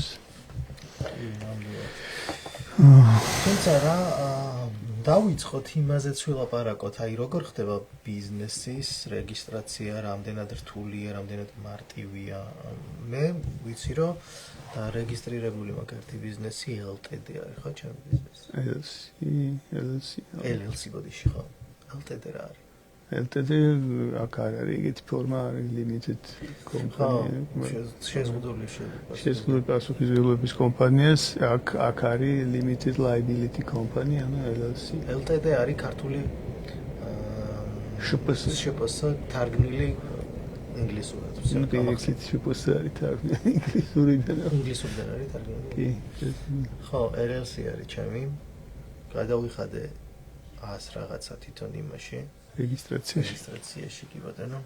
A: თუმცა რა დავიწყოთ იმაზეც ვილაპარაკოთ, აი როგორ ხდება ბიზნესის რეგისტრაცია, რამდენად რთულია, რამდენად მარტივია. მე ვიცი რომ რეგისტრირებული მაქვს ერთი ბიზნესი LTD არის, ხო, ჩემი ბიზნესი.
B: LLC
A: LLC ბოდიში, ხო. LTD რა არის?
B: LTD აქ არ არის ეგეთი ფორმა, არის limited company. შეზღუდული პასუხისმგებლობის კომპანიას აქ არის limited liability company, ანუ LLC.
A: LTD არის ქართული შპს თარგმნილი ინგლისურად.
B: ინგლისით შპს არის თარგმნილი ინგლისურიდან.
A: ინგლისურიდან არის თარგმნილი.
B: კი.
A: ხო, LLC არის ჩემი. გადავიხადე 100 რაღაცა თვითონ იმაში. რეგისტრაციაში კი ბატონო.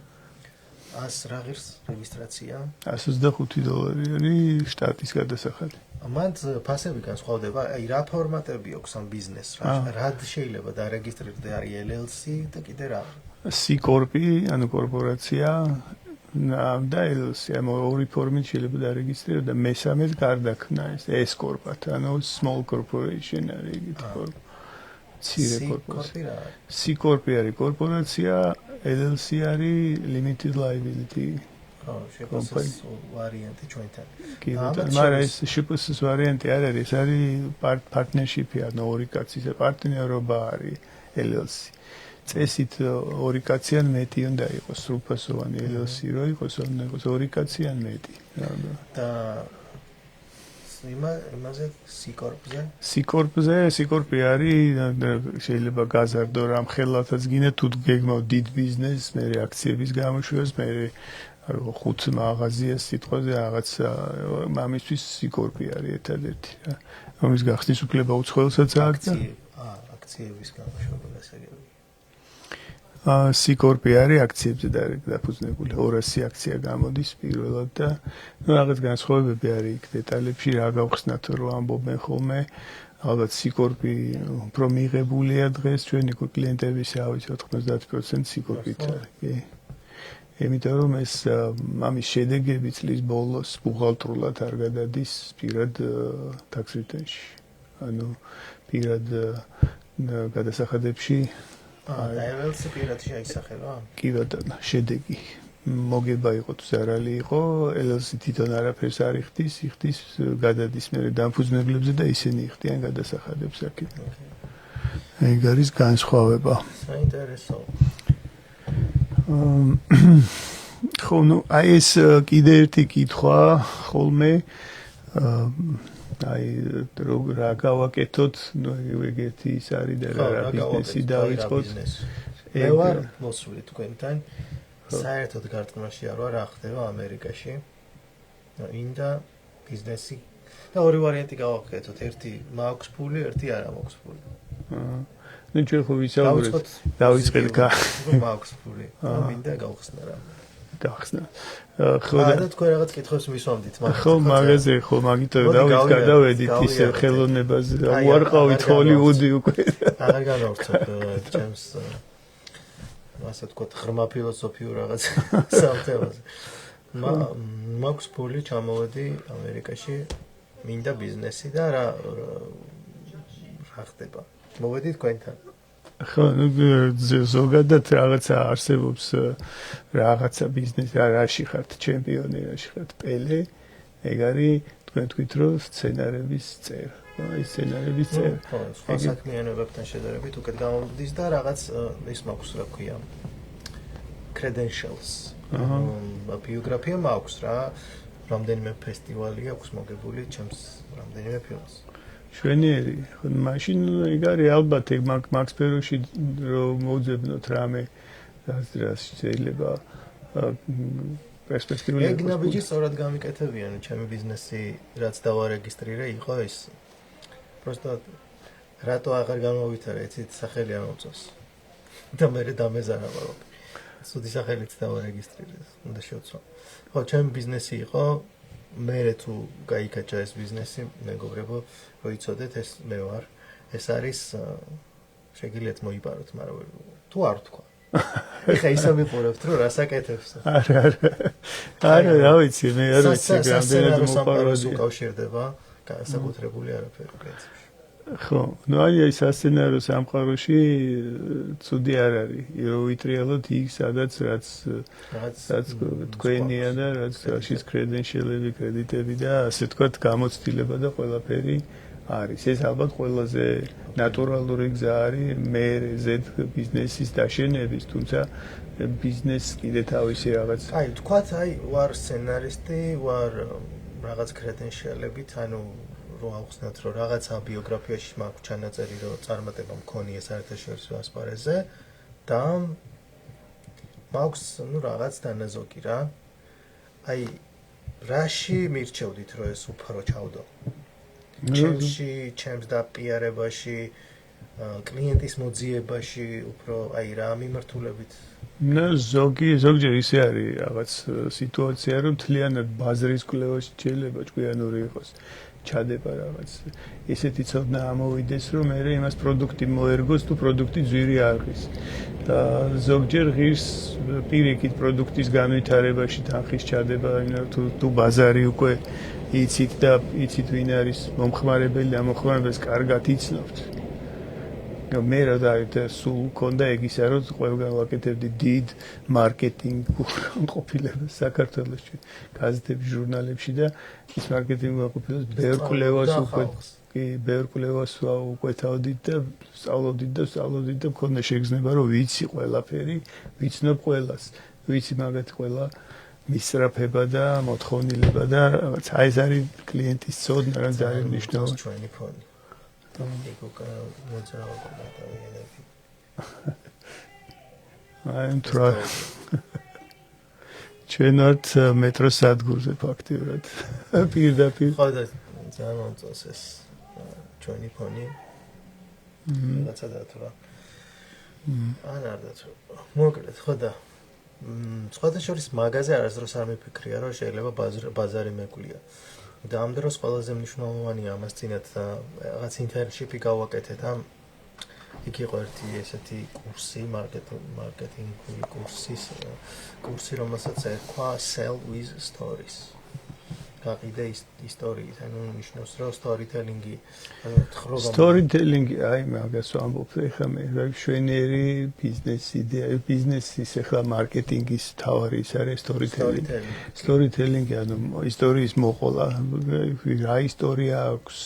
A: 100 რა ღირს რეგისტრაცია?
B: $125 არის შტატის გადასახადი.
A: მან ფასები განსხვავდება, აი რა ფორმატები აქვს ამ ბიზნესს, რა შეიძლება დარეგისტრირდე, არის LLC და კიდე რა?
B: C corp-ი, ანუ კორპორაცია და LLC, ამ ორი ფორმით შეიძლება დარეგისტრირდეს და მესამედ გარდაქმნა ეს S corp-ად, ანუ small corporation არის ეგეთი ფორმა. C corp-ი არის კორპორაცია, LLC არის limited liability.
A: შპს ვარიანტი ჩვენთან.
B: კი, მაგრამ ეს შპს ვარიანტი არ არის, ეს არის partnership-ი, ანუ ორი კაცის პარტნიორობა არის LLC. წესით ორი კაცი ან მეტი უნდა იყოს, სრულფასოვანი LLC რო იყოს, უნდა იყოს ორი კაცი ან მეტი.
A: და იმაზე C
B: corp-ზე C corp-ი არის შეიძლება გაზარდო რამ ხელათაც გინდა თუ გეგმავ დიდ ბიზნესს, მე აქციების გამოშვებას, მე 5 მაღაზიას სიტყვაზე რაღაც მამისთვის C corp-ი არის ერთადერთი. ამის გახსნის უფლება უცხოელსაც აქვს.
A: აქციების გამოშვება გასაგები.
B: C corp-ი არის აქციებზე დაფუძნებული 200 აქცია გამოდის პირველად და რაღაც განსხვავებები არის იქ დეტალებში რა გავხსნათ რომ ამბობენ ხოლმე ალბათ C corp-ი უფრო მიღებულია დღეს ჩვენი კლიენტების ავიც 90% C corp-ით არის კი იმიტომ რომ ეს ამის შედეგები წლის ბოლოს ბუღალტრულად არ გადადის პირად tax return-ში ანუ პირად გადასახადებში
A: LLC პირად შეისახება?
B: კი ბატონო, შედეგი მოგება იყო თუ ზარალი იყო, LLC თვითონ არაფერს არ იხდის, გადადის მე დამფუძნებლებზე და ისინი იხდიან გადასახადებს აქეთ. ეგ არის განსხვავება.
A: საინტერესო.
B: ხო, ნუ აი ეს კიდე ერთი კითხვა ხოლმე აი რა გავაკეთოთ, ნუ ეგეთი ის არის და რა ბიზნესი დავიწყოთ.
A: მე ვარ მოსული თქვენთან. საერთოდ გარდმაში არ ვარ, რა ხდება ამერიკაში. მინდა ბიზნესი და ორი ვარიანტი გავაკეთოთ. ერთი მაქვს ფული, ერთი არ მაქვს ფული.
B: ნუ ჩვენ ხო ვისაუბრეთ. დავიწყეთ
A: მაქვს ფული. მინდა გავხსნა რა.
B: გახსნა.
A: ხო და თქვენ რაღაც კითხვებს მისვამდით,
B: მაგრამ ხო მაგაზე ხო მაგითო გადავედით ისე ხელოვნებაზე. უარყავით ჰოლივუდი უკვე.
A: აღარ განავრცობ ჩემს ასე ვთქვათ, ღრმა ფილოსოფიურ რაღაც სამთელოზე. მაქვს ფული, ჩამოვედი ამერიკაში, მინდა ბიზნესი და რა ხდება. მოვედი თქვენთან.
B: ხო, ზოგადად რაღაცა არსებობს რაღაცა ბიზნესი, რაში ხართ ჩემპიონი, რაში ხართ პელე, ეგ არის თქვენ თქვით რომ სცენარების წერა. აი სცენარების წერა.
A: ხო, სხვა საქმიანობებთან შედარებით უკეთ გამოვდის და რაღაც ის მაქვს რა ქვია. credentials. ბიოგრაფია მაქვს რა. რამდენიმე ფესტივალი აქვს მოგებული ჩემს რამდენიმე ფილმს.
B: შვენიერი, ხო მაშინ ეგ არის ალბათ ეგ მაგ სფეროში რომ მოძებნოთ რამე რაც შეიძლება პერსპექტიული
A: ეგ ნაბიჯი სწორად გამიკეთებიან ჩემი ბიზნესი რაც დავარეგისტრირე იყო ეს просто რატო აღარ გამოვითარე იცით სახელი არ მომწონს და მე დამეზარა ვარ სუდი სახელით დავარეგისტრირე უნდა შევცვალო ხო ჩემი ბიზნესი იყო მე თუ გაიქაჩა ეს ბიზნესი მეგობრებო რო იცოდეთ ეს მე ვარ ეს არის შეგიძლიათ მოიპაროთ მაგრამ თუ არ თქვა ეხა ისე მიყურებთ რომ რასაკეთებს
B: არა რა ვიცი მე არ ვიცი რამდენად მოპარვაზია
A: უკავშირდება განსაკუთრებული არაფერი პრინციპში
B: ხო ნუ აი ეს სასცენარო სამყაროში ცუდი არ არის რომ ვიტრიალოთ იქ სადაც რაც თქვენია და რაც რაშიც კრედენშიალები კრედიტები და ასე თქვათ გამოცდილება და ყველაფერი არის. ეს ალბათ ყველაზე ნატურალური გზა არის მე ზედ ბიზნესის დაშენების, თუმცა ბიზნესს კიდე თავისი რაღაც
A: აი, თქვათ, ვარ სცენარისტი, ვარ რაღაც კრედენშიალებით, ანუ რო ავხსნათ, რომ რაღაცა ბიოგრაფიაში მაქვს ჩანაწერი, რომ წარმატება მქონია საერთაშორისო ასპარეზზე და მაქვს, რაღაც დანაზოგი რა. აი, რაში მირჩევდით, რომ ეს უფრო ჩავდო? ჩემს დაპიარებაში, კლიენტის მოძიებაში, უფრო რა მიმართულებით?
B: ზოგჯერ ისე არის რაღაც სიტუაცია, რომ თლიანად ბაზრის კვლევაში შეიძლება ჭკვიანური იყოს. ჩადება რაღაც. ესეთი ცოდნა ამოვიდეს, რომ მე იმას პროდუქტი მოერგოს, თუ პროდუქტი ძვირი არ ხის. და ზოგჯერ ღირს პირიქით პროდუქტის განვითარებაში თანხის ჩადება, თუ ბაზარი უკვე იცით და იცით ვინ არის მომხმარებელი და მომხმარებელს კარგად იცნობთ. მე რა და სულ მქონდა ეგ ისა, რომ ყველგან ვაკეთებდი დიდ მარკეტინგ ყოფილებას საქართველოში, გაზეთებში, ჟურნალებში და ის მარკეტინგ ყოფილებას ბევრ კვლევას ვუკვეთავდით და სწავლობდით და მქონდა შეგრძნება, რომ ვიცი ყველაფერი, ვიცნობ ყველას, ვიცი მაგათ ყველა მისწრაფება და მოთხოვნილება და რაღაც ეს არის კლიენტის ცოდნა, რა ძალიან მნიშვნელოვანი.
A: ჩვენი ფონი. ეგოა მოძრაობა ადამიანები.
B: I'm trying. ჩვენ ვართ მეტროს სადგურზე ფაქტიურად. პირდაპირ.
A: ხო და ძალიან მომწონს ეს ჩვენი ფონი. რაღაცა დათვრა. არ დათვრა. მოკლედ, ხო და სხვათა შორის მაღაზია არასდროს არ მიფიქრია, რომ შეიძლება ბაზარი მეკვლია. და ამ დროს ყველაზე მნიშვნელოვანია ამას წინათ რაღაც ინტერნშიპი გავაკეთეთ ამ იქ იყო ერთი ესეთი კურსი მარკეტინგული კურსი რომელსაც ერქვა Sell with Stories გაყიდე ისტორიით ანუ ნიშნავს რომ სტორიტელინგი
B: სტორიტელინგი აი მაგას ვამბობ ეხლა მე შვენიერი ბიზნეს იდეა ბიზნესის ეხლა მარკეტინგის თავარი ის არის სტორიტელინგი ანუ ისტორიის მოყოლა რა ისტორია აქვს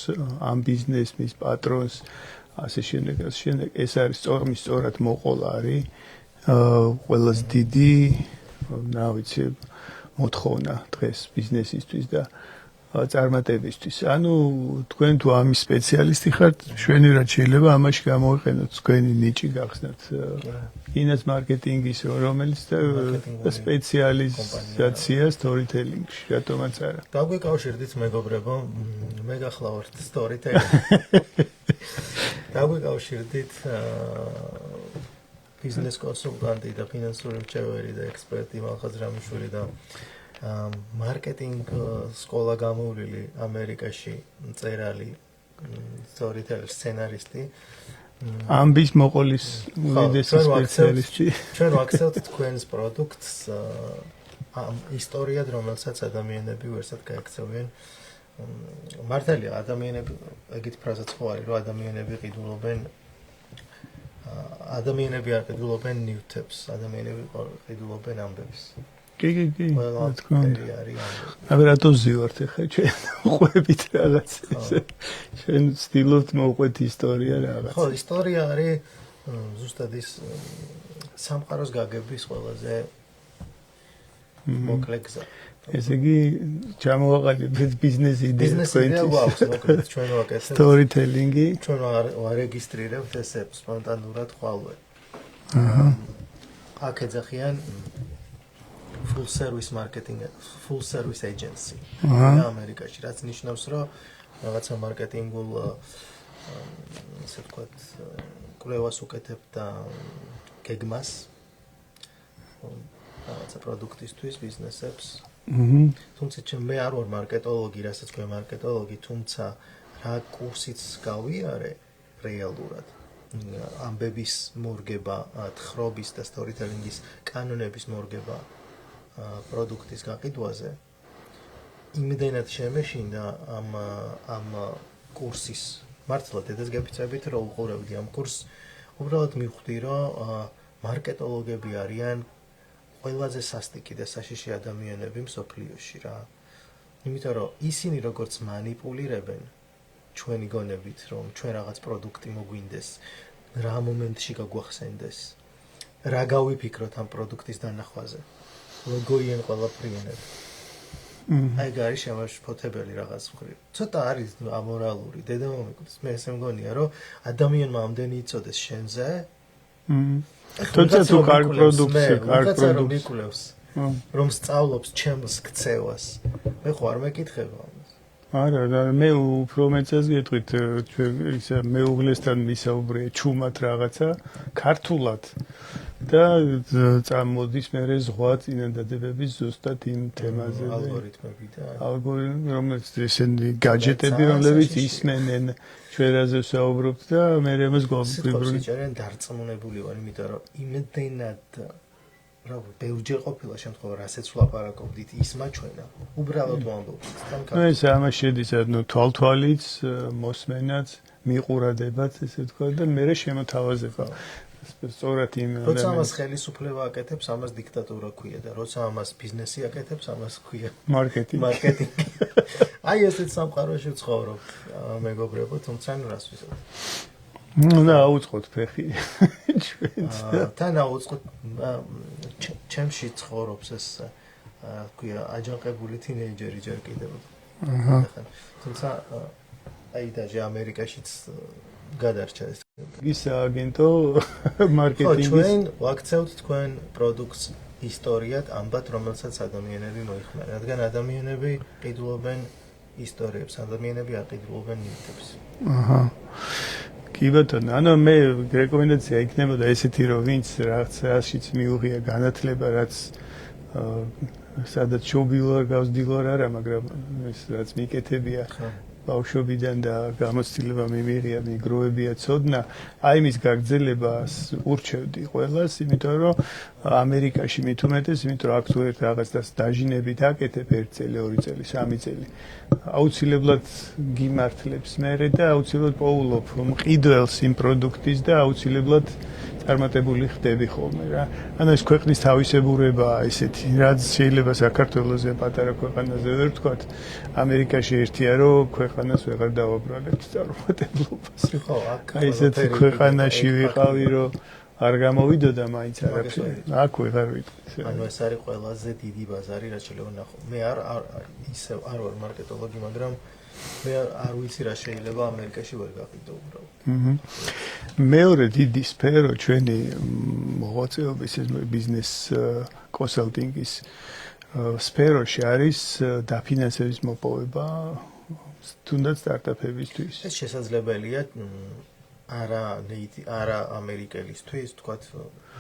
B: ამ ბიზნესის პატრონს ასე შემდეგ ეს არის სწორად მოყოლა არის ყველაზე დიდი რა ვიცი მოთხოვნა დღეს ბიზნესისთვის და წარმატებისთვის. ანუ თქვენ თუ ამის სპეციალისტი ხართ, შვენივრად შეიძლება ამაში გამოვიყენოთ თქვენი ნიჭი გახსნათ. კინოს მარკეტინგის რომელიც სპეციალიზაცია სტორიტელინგში, რატომაც არა.
A: დაგვეკავშირდით მეგობრებო, მე გახლავართ სტორიტელინგი. დაგვეკავშირდით ბიზნეს კონსულტანტი და ფინანსური მრჩეველი და ექსპერტი მალხაზ რამიშვილი და მარკეტინგ სკოლა გამოვლილი ამერიკაში მწერალი სტორიტელერ სცენარისტი
B: ამბის მოყოლის უდიდესი სპეციალისტი
A: ჩვენ ვაქცევთ თქვენს პროდუქტს ამ ისტორიად რომელსაც ადამიანები ვერსად გაექცევიან მართალია ადამიანები ეგეთ ფრაზაც ხო არის რომ ადამიანები არ ყიდულობენ ნიუტებს ადამიანები ყიდულობენ ამბებს
B: კი რა რატო ზივართ ახლა ჩვენ ყვებით რაღაც ჩვენ ვცდილობთ მოვყვეთ ისტორია რაღაც
A: ხო ისტორია არის ზუსტად ის სამყაროს გაგების ყველაზე მოკლე გზა
B: ესე იგი ჩამოვაყალიბეთ ბიზნეს იდეა
A: გვაქვს მოკლედ ჩვენ ვაკეთებთ
B: სტორიტელინგი
A: ჩვენ ვარეგისტრირებთ ესე სპონტანურად ხვალვე აქ ეძახიან full service marketing full service agency ამერიკაში რაც ნიშნავს რომ რაღაცა მარკეტინგულ ესე ვთქვათ კვლევას უკეთებ და გეგმას რაღაცა პროდუქტისთვის ბიზნესებს თუმცა მე არ ვარ მარკეტოლოგი რასაც ქვია მარკეტოლოგი თუმცა რა კურსიც გავიარე რეალურად ამბების მორგება თხრობის და სტორიტელინგის კანონების მორგება პროდუქტის გაყიდვაზე იმდენად შემეშინდა ამ კურსის მართლა დედას გეფიცებით რომ უყურებდი ამ კურსს უბრალოდ მივხვდი რომ მარკეტოლოგები არიან ყველაზე სასტიკი და საშიში ადამიანები მსოფლიოში რა იმიტომ რომ ისინი როგორც მანიპულირებენ ჩვენი გონებით, რომ ჩვენ რაღაც პროდუქტი მოგვინდეს, რა მომენტში გაგვახსენდეს, რა გავიფიქროთ ამ პროდუქტის დანახვაზე, როგორია ყველაფრიანად. აი გარის შემაშფოთებელი რაღაც მხრივ. ცოტა არის ამორალური, დედა მომიკვდის. მე ესე მგონია, რომ ადამიანმა ამდენი იცოდეს შენზე.
B: თუმცა თუ კარგ პროდუქტს
A: მიკვლევს, რომ სწავლობს ჩემს ქცევას. მე ხო არ მეკითხება ამას.
B: არა, მე უფრო მეცეს გეტყვით, ისა მეუღლესთან მისაუბრე ჩუმად რაღაცა, ქართულად. და წამოდის მერე ზღვა წინადადებების ზუსტად იმ თემაზე.
A: ალგორითმები და
B: ალგორითმი, რომელიც ესენი გაჯეტები, რომლებიც ისმენენ ჩვენაზე საუბრობთ და მე ამას გვაბრუნებ.
A: სიტყვაში დარწმუნებული ვარ, იმიტომ რომ იმდენად რა ბევრჯერ ყოფილა შემთხვევა, რასაც ვლაპარაკობდით, ის მაჩვენა. უბრალოდ ვამბობთ.
B: ეს ამას შედის, თვალთვალიც, მოსმენაც, მიყურადებაც, ესე თქვა და მე შემოთავაზება. სწორად იმ
A: როცა ამას ხელისუფლება აკეთებს, ამას დიქტატურა ქვია და როცა ამას ბიზნესი აკეთებს, ამას ქვია მარკეტინგი. აი ესეთ სამყაროში ვცხოვრობ, მეგობრებო, თუმცა რას ვიზავ.
B: და აუწყოთ ფეხი ჩვენც.
A: თან აუწყოთ ჩემში ცხოვრობს ეს ქვია აჯანყებული თინეიჯერი ჯერ კიდევ. თუმცა აი დაჟე ამერიკაშიც გადარჩა ეს.
B: ის აგენტო მარკეტინგის.
A: ჩვენ ვაქცევთ თქვენ პროდუქტს ისტორიად, ამბად, რომელსაც ადამიანები მოიხმარენ. რადგან ადამიანები ყიდულობენ ისტორიებს, ადამიანები აყიდულობენ ნივთებს. კი ბატონო, ანუ მე რეკომენდაცია იქნებოდა ესეთი, რომ ვინც რაღაცაშიც მიუღია განათლება, რაც სადაც შობილო არ გავსდილო არა, მაგრამ ეს რაც მიკეთებია ბავშვობიდან და გამოცდილება მიმიღია, მიგროვებია ცოდნა, აი მის გაგრძელებას ურჩევდი ყველას, იმიტომ რომ ამერიკაში მით უმეტეს, იმიტომ რომ აქ თუ ერთ რაღაცას დაჟინებით აკეთებ 1 წელი, 2 წელი, 3 წელი. აუცილებლად გიმართლებს მერე და აუცილებლად პოულობ მყიდველს იმ პროდუქტის და აუცილებლად წარმატებული ხდები ხოლმე რა. ანუ ეს ქვეყნის თავისებურებაა ესეთი, რაც შეიძლება საქართველოსზე პატარა ქვეყანაზე ვერ ვთქვათ. ამერიკაში ერთია, რომ ქვეყანას ვეღარ დავაბრალებთ წარმატებლობას. ხო, აქ
B: ესეთი ქვეყანაში ვიყავი, რომ არ გამოვიდოდა მაინც არაფერი. აქ ვეღარ ვიტყვი.
A: ანუ ეს არის ყველაზე დიდი ბაზარი, რაც შეიძლება ნახო. მე ისევ არ ვარ მარკეტოლოგი, მაგრამ მე არ ვიცი რა შეიძლება ამერიკაში ვერ გაყიდო უბრალოდ.
B: მეორე დიდი სფერო ჩვენი მოღვაწეობის ბიზნეს კონსალტინგის სფეროში არის დაფინანსების მოპოვება თუნდაც სტარტაპებისთვის.
A: ეს შესაძლებელია არა ამერიკელისთვის, თქვათ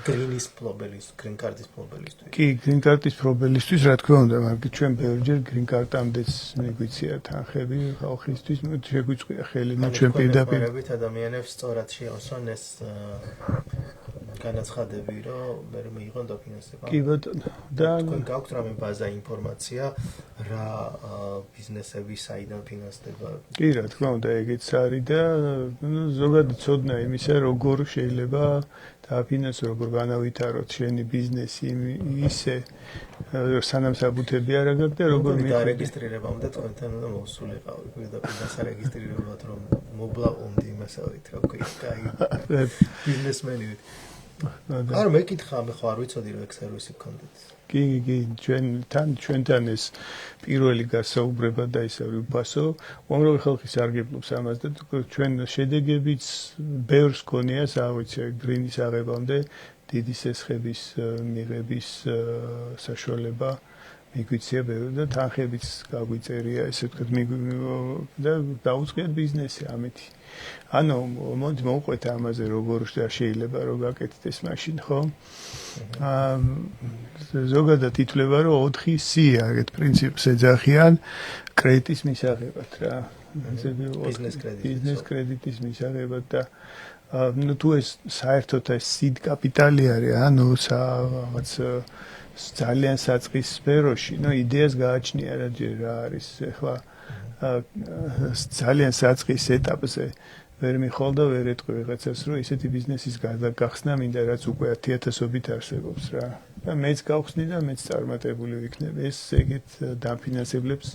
A: გრინის ფლობელის, გრინ კარტის ფლობელისთვის.
B: კი, გრინ კარტის ფლობელისთვის, რა თქმა უნდა, მაგრამ ჩვენ ბევრჯერ გრინ კარტამდეც მიგვიცია თანხები ხალხისთვის, შეგვიწყია ხელი, ჩვენ პირდაპირ
A: ადამიანებს სწორად შეავსონ ეს განაცხადები, რომ მე მიიღონ დაფინანსება.
B: კი ბატონო. და
A: თქვენ გაქვთ რამე ბაზა ინფორმაცია, რა ბიზნესები საიდან ფინანსდება?
B: კი, რა თქმა უნდა, ეგეც არის და ზოგადად ცოდნა იმისა, როგორ შეიძლება დაფინანსო, როგორ განავითაროთ შენი ბიზნესი ისე, სანამ საბუთები არ აგაქვს და როგორ
A: დარეგისტრირებამდე თქვენთან უნდა მოვსულიყავი, პირდაპირ დასარეგისტრირებულად რომ მოვლაყუნდი იმასავით, რა ქვია, კაი ბიზნესმენივით. არ მეკითხა, მე ხო არ ვიცოდი რომ ეგ სერვისი გქონდეთ.
B: კი, ჩვენთან ეს პირველი გასაუბრება და ისევ უფასო, უამრავი ხალხი სარგებლობს ამას და ჩვენ შედეგებიც ბევრს გქონია, ვიცი, გრინის აღებამდე დიდი სესხების მიღების საშუალება მიგვიწია ბევრი და თანხებიც გაგვიწერია, ესე ვთქვათ, და დაუწყიათ ბიზნესი ამეთი. ანუ მოდი მოვყვეთ ამაზე, როგორ შეიძლება რომ გაკეთდეს ეს მაშინ, ხო? ზოგადად ითვლება, რომ 4C აგეთ პრინციპს ეძახიან კრედიტის მისაღებად რა. ბიზნეს კრედიტის მისაღებად და ну თუ ეს საერთოდ ეს seed კაპიტალი არის, ანუ რაღაც ძალიან საწყის სფეროში, ну იდეას გააჩნია რა არის ახლა ძალიან საწყის ეტაპზე ვერ მიხვალ და ვერ ეტყვი ვიღაცას, რომ ესეთი ბიზნესის გახსნა მინდა, რაც უკვე 10,000-ობით არსებობს რა. და მეც გავხსნი და მეც წარმატებული ვიქნები. ეს ეგეთ დაფინანსებლებს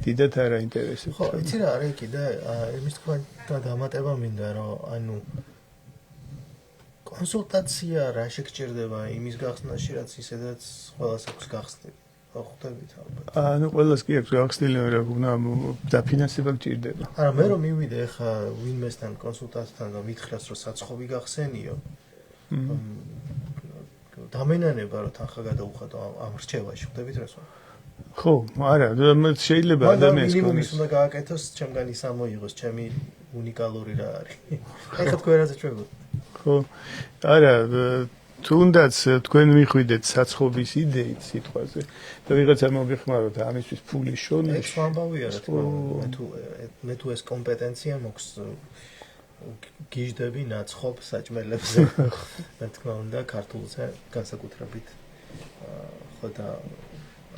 B: დიდად არ აინტერესებს.
A: ხო, იცი რა არის კიდე იმის თქვა და დამატება მინდა რომ ანუ კონსულტაცია რა შეგჭირდება იმის გახსნაში რაც ისედაც ყველას აქვს გახსნილი. ხო ხვდებით ალბათ.
B: ანუ ყველას კი აქვს გახსნილი, მაგრამ უნდა დაფინანსება გჭირდება.
A: არა მე რომ მივიდე ახლა ვინმესთან კონსულტანტთან და მითხრას რომ საცხობი გახსენიო. დამენანება რომ თანხა გადაუხადო ამ რჩევაში ხვდებით რას ვარ?
B: ხო, არა, შეიძლება ადამიანს
A: მინიმუმის უნდა გააკეთოს, ჩემგან ის ამოიღოს, ჩემი უნიკალური რა არის. ეხლა თქვენ რაზე ჩვენგოთ?
B: ხო, არა, თუნდაც თქვენ მიხვიდეთ საცხობის იდეით სიტყვაზე და ვიღაცა მოგეხმაროთ ამისთვის ფულის შონა.
A: ეს ამბავია რა თქმა უნდა, მე თუ ეს კომპეტენცია მოქვს გიждები ნაცხობ საჭმელებზე. რა თქმა უნდა, ქართულზე განსაკუთრებით ხო და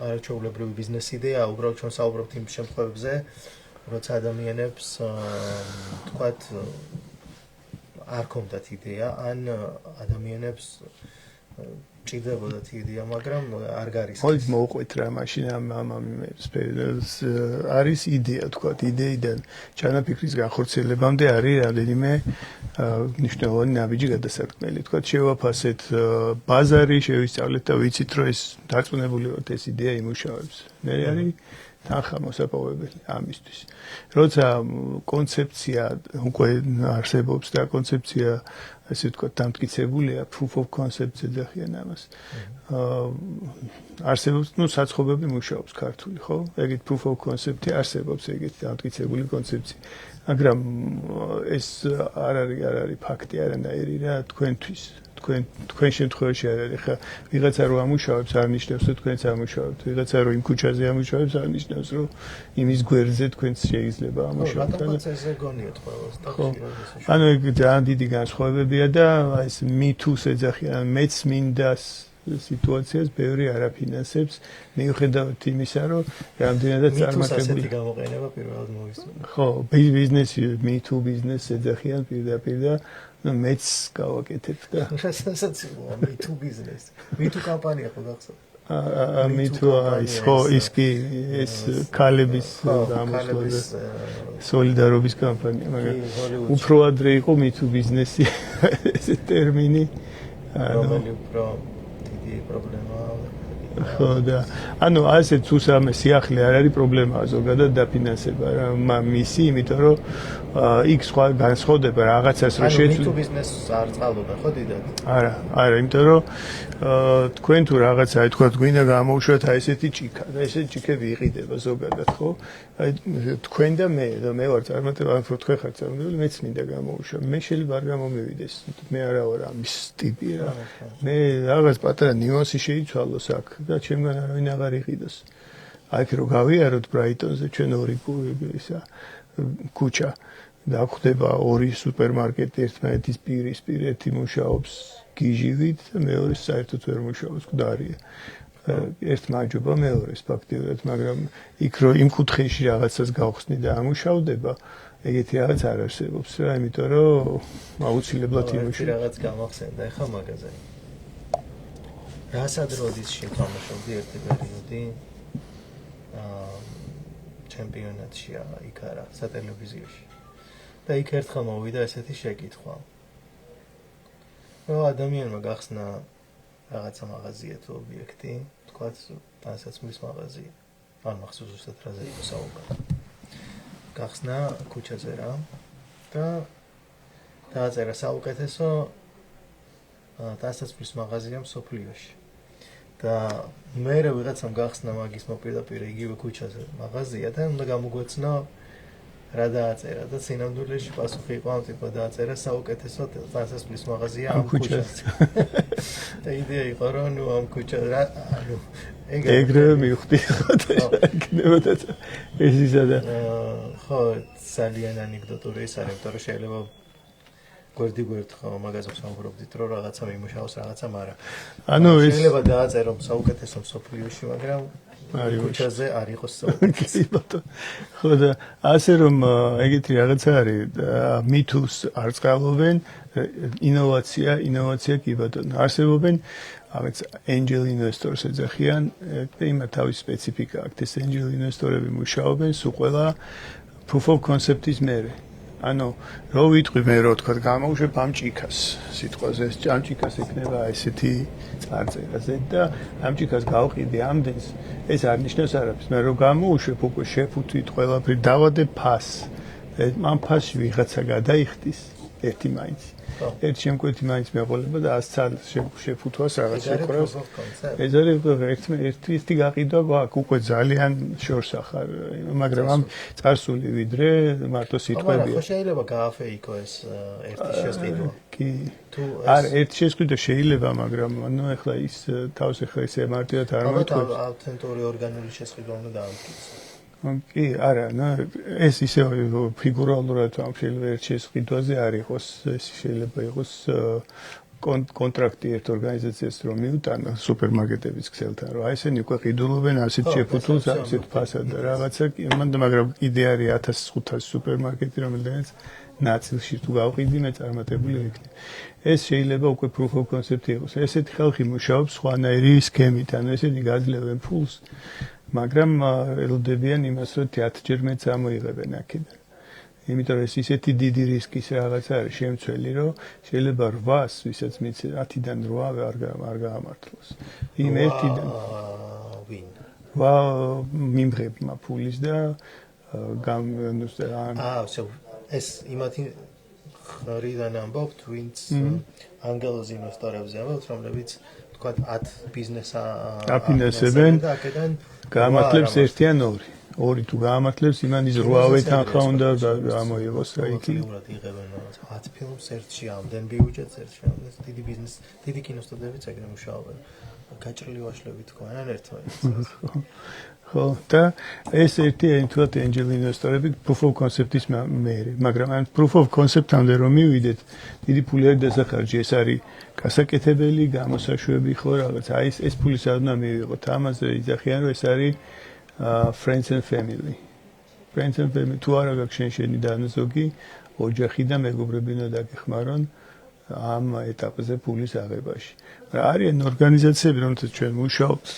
A: არაჩვეულებრივი ბიზნეს იდეა, უბრალოდ ჩვენ საუბრობთ იმ შემთხვევებზე, როცა ადამიანებს თქვათ არ ქონდათ იდეა, ან ადამიანებს ჭირდებოდათ იდეა, მაგრამ არ გარისხეს.
B: ხო, მოუყვეთ რა მაშინ ამ არის იდეა, თქვათ, იდეიდან ჩანაფიქრის განხორციელებამდე არის რამდენიმე მნიშვნელოვანი ნაბიჯი გადასარქმელი. თქვათ, შევაფასეთ ბაზარი, შევისწავლეთ და ვიცით, რომ ეს დარწმუნებულიოთ ეს იდეა იმუშავებს. მე არის თანხა მოსაპოვებელი ამისთვის. როცა კონცეფცია უკვე არსებობს და კონცეფცია ასე ვთქვათ დამტკიცებულია, proof of concept-ზე ძახიან ამას. არსებობს, საცხობები მუშაობს ქართული, ხო? ეგეთ proof of concept-ი არსებობს, ეგეთ დამტკიცებული კონცეფცია. მაგრამ ეს არ არის ფაქტი არანაირი რა თქვენთვის. თქვენ შემთხვევაში არ არის. ხა ვიღაცა რო ამუშავებს, არ ნიშნავს, რომ თქვენც ამუშავებთ. ვიღაცა რო იმ ქუჩაზე ამუშავებს, არ ნიშნავს, რომ იმის გვერდზე თქვენც შეიძლება ამუშავოთ.
A: რატომაც ესე გონიათ ყველას ტაქსი.
B: ანუ ეგ ძალიან დიდი განსხვავებებია და ეს me too-ს ეძახიან, მეც მინდას სიტუაციას ბევრი არაფინანსებს, მიუხედავად იმისა, რომ რამდენადაც წარმატებული.
A: ასეთი გამოყენება პირველად მოვისმენთ.
B: ხო, ბიზნესი, me too ბიზნესს ეძახიან პირდაპირ და მეც გავაკეთებ და
A: სენსაციაა me too ბიზნესი. me too კამპანია ხო გახსოვთ?
B: me too ის ხო ის კი ეს ქალების დამოსვლაზე სოლიდარობის კამპანია, მაგრამ უფრო ადრე იყო me too ბიზნესი ეს ტერმინი.
A: რომელი უფრო დიდი პრობლემაა.
B: ხო და ანუ ასე თუსამე სიახლე არ არის პრობლემაა ზოგადად დაფინანსება რა მისი იმიტომ რომ იქ სხვა განსხვავდება რაღაცას რომ
A: შეეძლო ბიზნესს არ წყალდება ხო დიდად
B: არა იმიტომ რომ თქვენ თუ რაღაცა თქვა გვინდა გამოუშვათ აი ესეთი ჭიქა და ესეთი ჭიქები იყიდება ზოგადად ხო აი თქვენ და მე ვარ წარმატებული უფრო თქვენ ხართ წარმატებული მეც მინდა გამოუშვა მე შეიძლება არ გამომივიდეს მე არა ვარ ამის ტიპი რა მე რაღაც პატარა ნიუანსი შეიცვალოს აქ და ჩემგან არავინ აღარ იყიდოს. აი რო გავიაროთ ბრაიტონზე ჩვენ ორი ისა ქუჩა და ხდება ორი სუპერმარკეტი ერთმანეთის პირისპირ ერთი მუშაობს გიჟივით და მეორე საერთოდ ვერ მუშაობს მკვდარია. ერთმანჯობა მეორეს ფაქტიურად, მაგრამ იქ რო იმ კუთხეში რაღაცას გავხსნი და ამუშავდება, ეგეთი რაღაც არ არსებობს რა, იმიტომ რომ აუცილებლად იმუშავება.
A: რაღაც გამახსენდა ეხა მაგაზე. რასად როდის შეთამაშობდი ერთი პერიოდი ჩემპიონატში იქ არა სატელევიზიოში და იქ ერთხელ მოვიდა ესეთი შეკითხვა რომ ადამიანმა გახსნა რაღაცა მაღაზია თუ ობიექტი თქვათ განსაცმლის მაღაზია არ მახსოვს ზუსტად რაზე იყო საუბარი გახსნა ქუჩაზე რა და დააწერა საუკეთესო დასაცმლის მაღაზია მსოფლიოში და მე ვიღაცამ გახსნა მაგის მოპირდაპირ იგივე ქუჩაზე მაღაზია და უნდა გამოგვეცნო რა დააწერა და სინამდვილეში პასუხი იყო ამ ტიპად დააწერა საუკეთესო დასაცმლის მაღაზია ამ ქუჩაზე და იდეა იყო რომ ნუ ამ ქუჩაზე ანუ
B: ეგრევე მივხვდი იქნებოდა ეს ისა და
A: ხო ძალიან ანეკდოტური ის არის იმიტომ რომ შეიძლება გვერდ ხო მაგაზე ვსაუბრობდით, რომ რაღაცა მიმუშაოს, რაღაცა არა.
B: ანუ ეს
A: შეიძლება დააწერო საუკეთესო მსოფლიოში, მაგრამ ქუჩაზე არ იყოს საუკეთესო.
B: ხო და ასე რომ ეგეთი რაღაცა არის, მითოს არ წყალობენ, ინოვაცია კი ბატონო. არსებობენ რაღაც angel investors ეძახიან, და იმათ თავის სპეციფიკა აქვს. ეს angel investor-ები მუშაობენ სულ ყველა proof of concept-ის მერე. ანუ რო ვიტყვი მე რო თქვა გამოვშვებ ამ ჭიქას სიტყვაზე ეს ამ ჭიქას ექნება ესეთი წარწერაზე და ამ ჭიქას გავყიდე ამდენს ეს არ ნიშნავს არაფერს მე რო გამოვშვებ უკვე შეფუთვით ყველაფერი დავადე ფასს ამ ფასში ვიღაცა გადაიხდის ერთი მაინც ერთ შემკვეთი მაინც მეყოლება და 100 შეფუთვას რაღაც შეყრავს ეს არის ერთი გაყიდვა გვაქვს უკვე ძალიან შორს ახარ მაგრამ ამ წარსული ვიდრე მარტო სიტყვებია
A: ხო შეიძლება გააფეიქო ეს ერთი შესყიდვა
B: კი არ ერთი შესყიდვა შეიძლება მაგრამ ანუ ეხლა ის თავს ეხლა ისე მარტივად არ მოთხოვს
A: ავთენტური ორგანული შესყიდვა უნდა დაამტკიცო
B: კი, არა, ეს ისე ფიგურალურად ამ შეიძლება ერთ შესყიდვაზე არ იყოს, ეს შეიძლება იყოს კონტრაქტი ერთ ორგანიზაციას რომ მიუტანო სუპერმარკეტების ქსელთან, რომ აი ესენი უკვე ყიდულობენ ასეთ შეფუთულს, ასეთ ფასად და რაღაცა, მაგრამ კიდე არის 1500 სუპერმარკეტი, რომელთაც ნაწილში თუ გავყიდი მე წარმატებული ვიქნები. ეს შეიძლება უკვე proof of concept იყოს. ესეთი ხალხი მუშაობს სხვანაირი სქემით, ანუ ესენი გაძლევენ ფულს მაგრამ ელოდებიან იმას, რომ 10-ჯერ მეც ამოიღებენ აქედან. იმიტომ რომ ეს ისეთი დიდი რისკის რაღაც არის შემცველი, რომ შეიძლება 8-ს, ვისაც მიცე 10-დან 8 არ გაამართლოს. იმ ერთიდან
A: ვინ?
B: მიმღებმა ფულის და
A: ეს იმათი ხარიდან ამბობთ, ვინც ანგელოზ ინვესტორებზე ამბობთ, რომლებიც თქვა 10 ბიზნესა
B: აფინანსებენ და აქედან გაამართლებს ერთი ან ორი თუ გაამართლებს იმანის 8-ე თანხა უნდა გამოიღოს რა იქი
A: იღებენ 10 ფილმს ერთში ამდენ ბიუჯეტს ერთში ამდენ დიდი ბიზნეს დიდი კინოსტუდიებიც ეგრე მუშაობენ გაჭრილი ვაშლები თქვენ ერთმანეთს
B: ხო და ეს ერთი თუათ angel investor-ები proof of concept-ის მერე მაგრამ ამ proof of concept-ამდე რომ მივიდეთ დიდი ფული არ დასახარჯი ეს არის გასაკეთებელი გამოსაშვები ხო რაღაც აი ეს ფული სადღაც მივიღოთ ამაზე იძახიან რომ ეს არის friends and family თუ არა გაქვს შენი დანაზოგი ოჯახი და მეგობრები უნდა დაგეხმარონ ამ ეტაპზე ფულის აღებაში რა არიან ორგანიზაციები რომელთაც ჩვენ მუშაობთ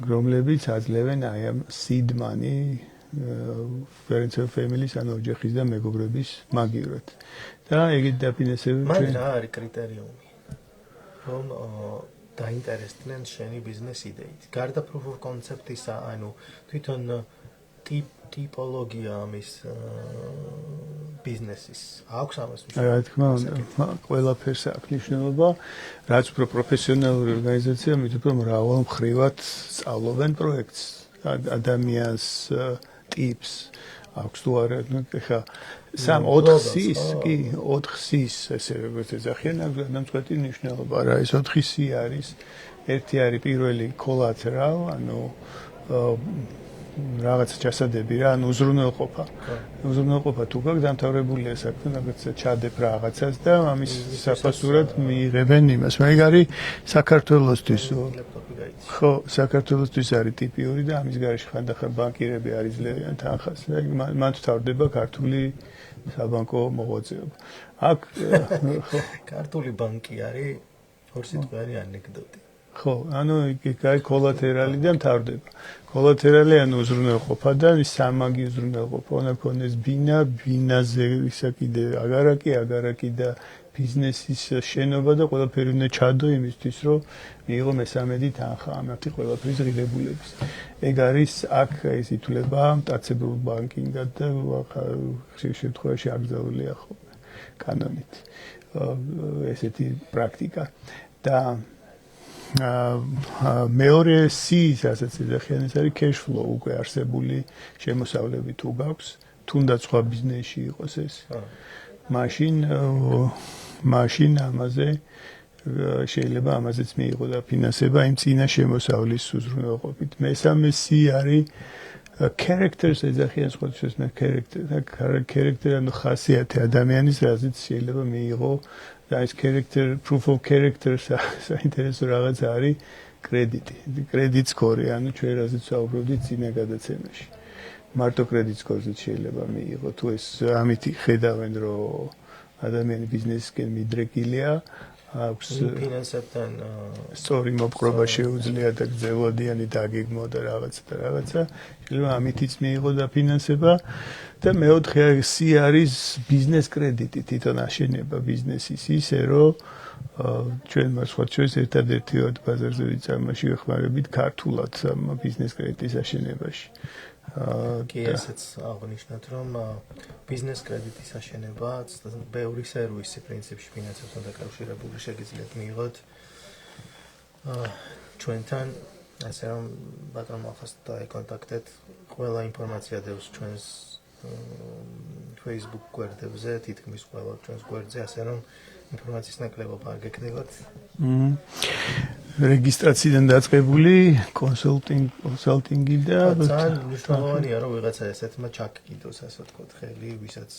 B: რომლებიც აძლევენ აი ამ seed money friends and family-ის ან ოჯახის და მეგობრების მაგივრად და ეგეთ დაფინანსებები
A: ჩვენ რა არის კრიტერიუმი რომ დაინტერესდნენ შენი ბიზნეს იდეით გარდა proof of concept-ისა ანუ თვითონ ტიპოლოგია ამის ბიზნესის აქვს ამას
B: რა თქმა უნდა ყველაფერს აქვს მნიშვნელობა რაც უფრო პროფესიონალური ორგანიზაცია მით უფრო მრავალ მხრივად სწავლობენ პროექტს ადამიანს ტიპს აქვს თუ არა ხა 4-ის კი 4-ის ესე როგორც ეძახიან აქვს დამწყვეტი მნიშვნელობა რა ეს 4-ისი არის ერთი არის პირველი collateral ანუ რაღაც ჩასადები რა ანუ უზრუნველყოფა თუ გაქვს დამთავრებულია საქმე რაღაც ჩადებ რაღაცას და ამის საფასურად მიიღებენ იმას მაგ არის საქართველოსთვის ხო საქართველოსთვის არის ტიპიური და ამის გარეშე ხანდახან ბანკირები არ იძლევიან თანხას მან თავდება ქართული საბანკო მოღვაწეობა აქ ხო
A: ქართული ბანკი არის ორსიტყვიანი ანეკდოტი
B: ხო, ანუ იქ კოლატერალი და მთავრდება. კოლატერალი ანუ უზრუნველყოფა და სამაგი უზრუნველყოფა. უნდა ქონდეს ბინაზე ისა კიდე აგარაკი და ბიზნესის შენობა და ყველაფერი უნდა ჩადო იმისთვის, რომ მიიღო მესამედი თანხა ამათი ყველაფრის ღირებულების. ეგ არის აქ ეს ითვლება მტაცებელ ბანკინგად და ხშირ შემთხვევაში აკრძალულია ხოლმე კანონით. ესეთი პრაქტიკა და მეორე C-ს ასაც ეძახიან ეს არის cash flow უკვე არსებული შემოსავლები თუ გაქვს თუნდაც სხვა ბიზნესში იყოს ეს მაშინ ამაზე შეიძლება ამაზეც მიიღო და ფინანსება იმ წინა შემოსავლის უზრუნველყოფით მესამე C არის characters ეძახიან სხვა შეს მე character ანუ ხასიათი ადამიანის რაზეც შეიძლება მიიღო და ეს character proof of character საინტერესო რაღაც არის credit score ანუ ჩვენ რაზეც ვაუბრობდით წინა გადაცემაში მარტო credit score-ზე შეიძლება მიიღო თუ ეს ამით ხედავენ რომ ადამიანი ბიზნესისკენ მიდრეკილია აქვს
A: ფინანსებთან
B: სწორი მოპყრობა შეუძლია და გრძელვადიანი დაგეგმო და რაღაცა შეიძლება ამითიც მიიღო დაფინანსება და მეოთხე C არის ბიზნეს კრედიტი თვითონ აშენება ბიზნესის ისე რომ ჩვენ მასხოჩოს ერთადერთი ბაზარზე ვიწარმაში ვეხმარებით ქართულად ბიზნეს კრედიტის აშენებაში
A: კი ესეც აღნიშნეთ რომ ბიზნეს კრედიტის აშენება ბევრი სერვისი პრინციპში ფინანსებთან დაკავშირებული შეგიძლიათ მიიღოთ ჩვენთან ასე რომ ბატონ მახას დაეკონტაქტეთ ყველა ინფორმაცია დევს ჩვენს Facebook გვერდებზე თითქმის ყველა ჩვენს გვერდზე ასე რომ ინფორმაციის ნაკლებობა არ გექნებათ რეგისტრაციიდან დაწყებული კონსალტინგი და ძალიან მნიშვნელოვანია რომ ვიღაცა ესეთმა ჩაკიდოს ასე ვთქვათ ხელი ვისაც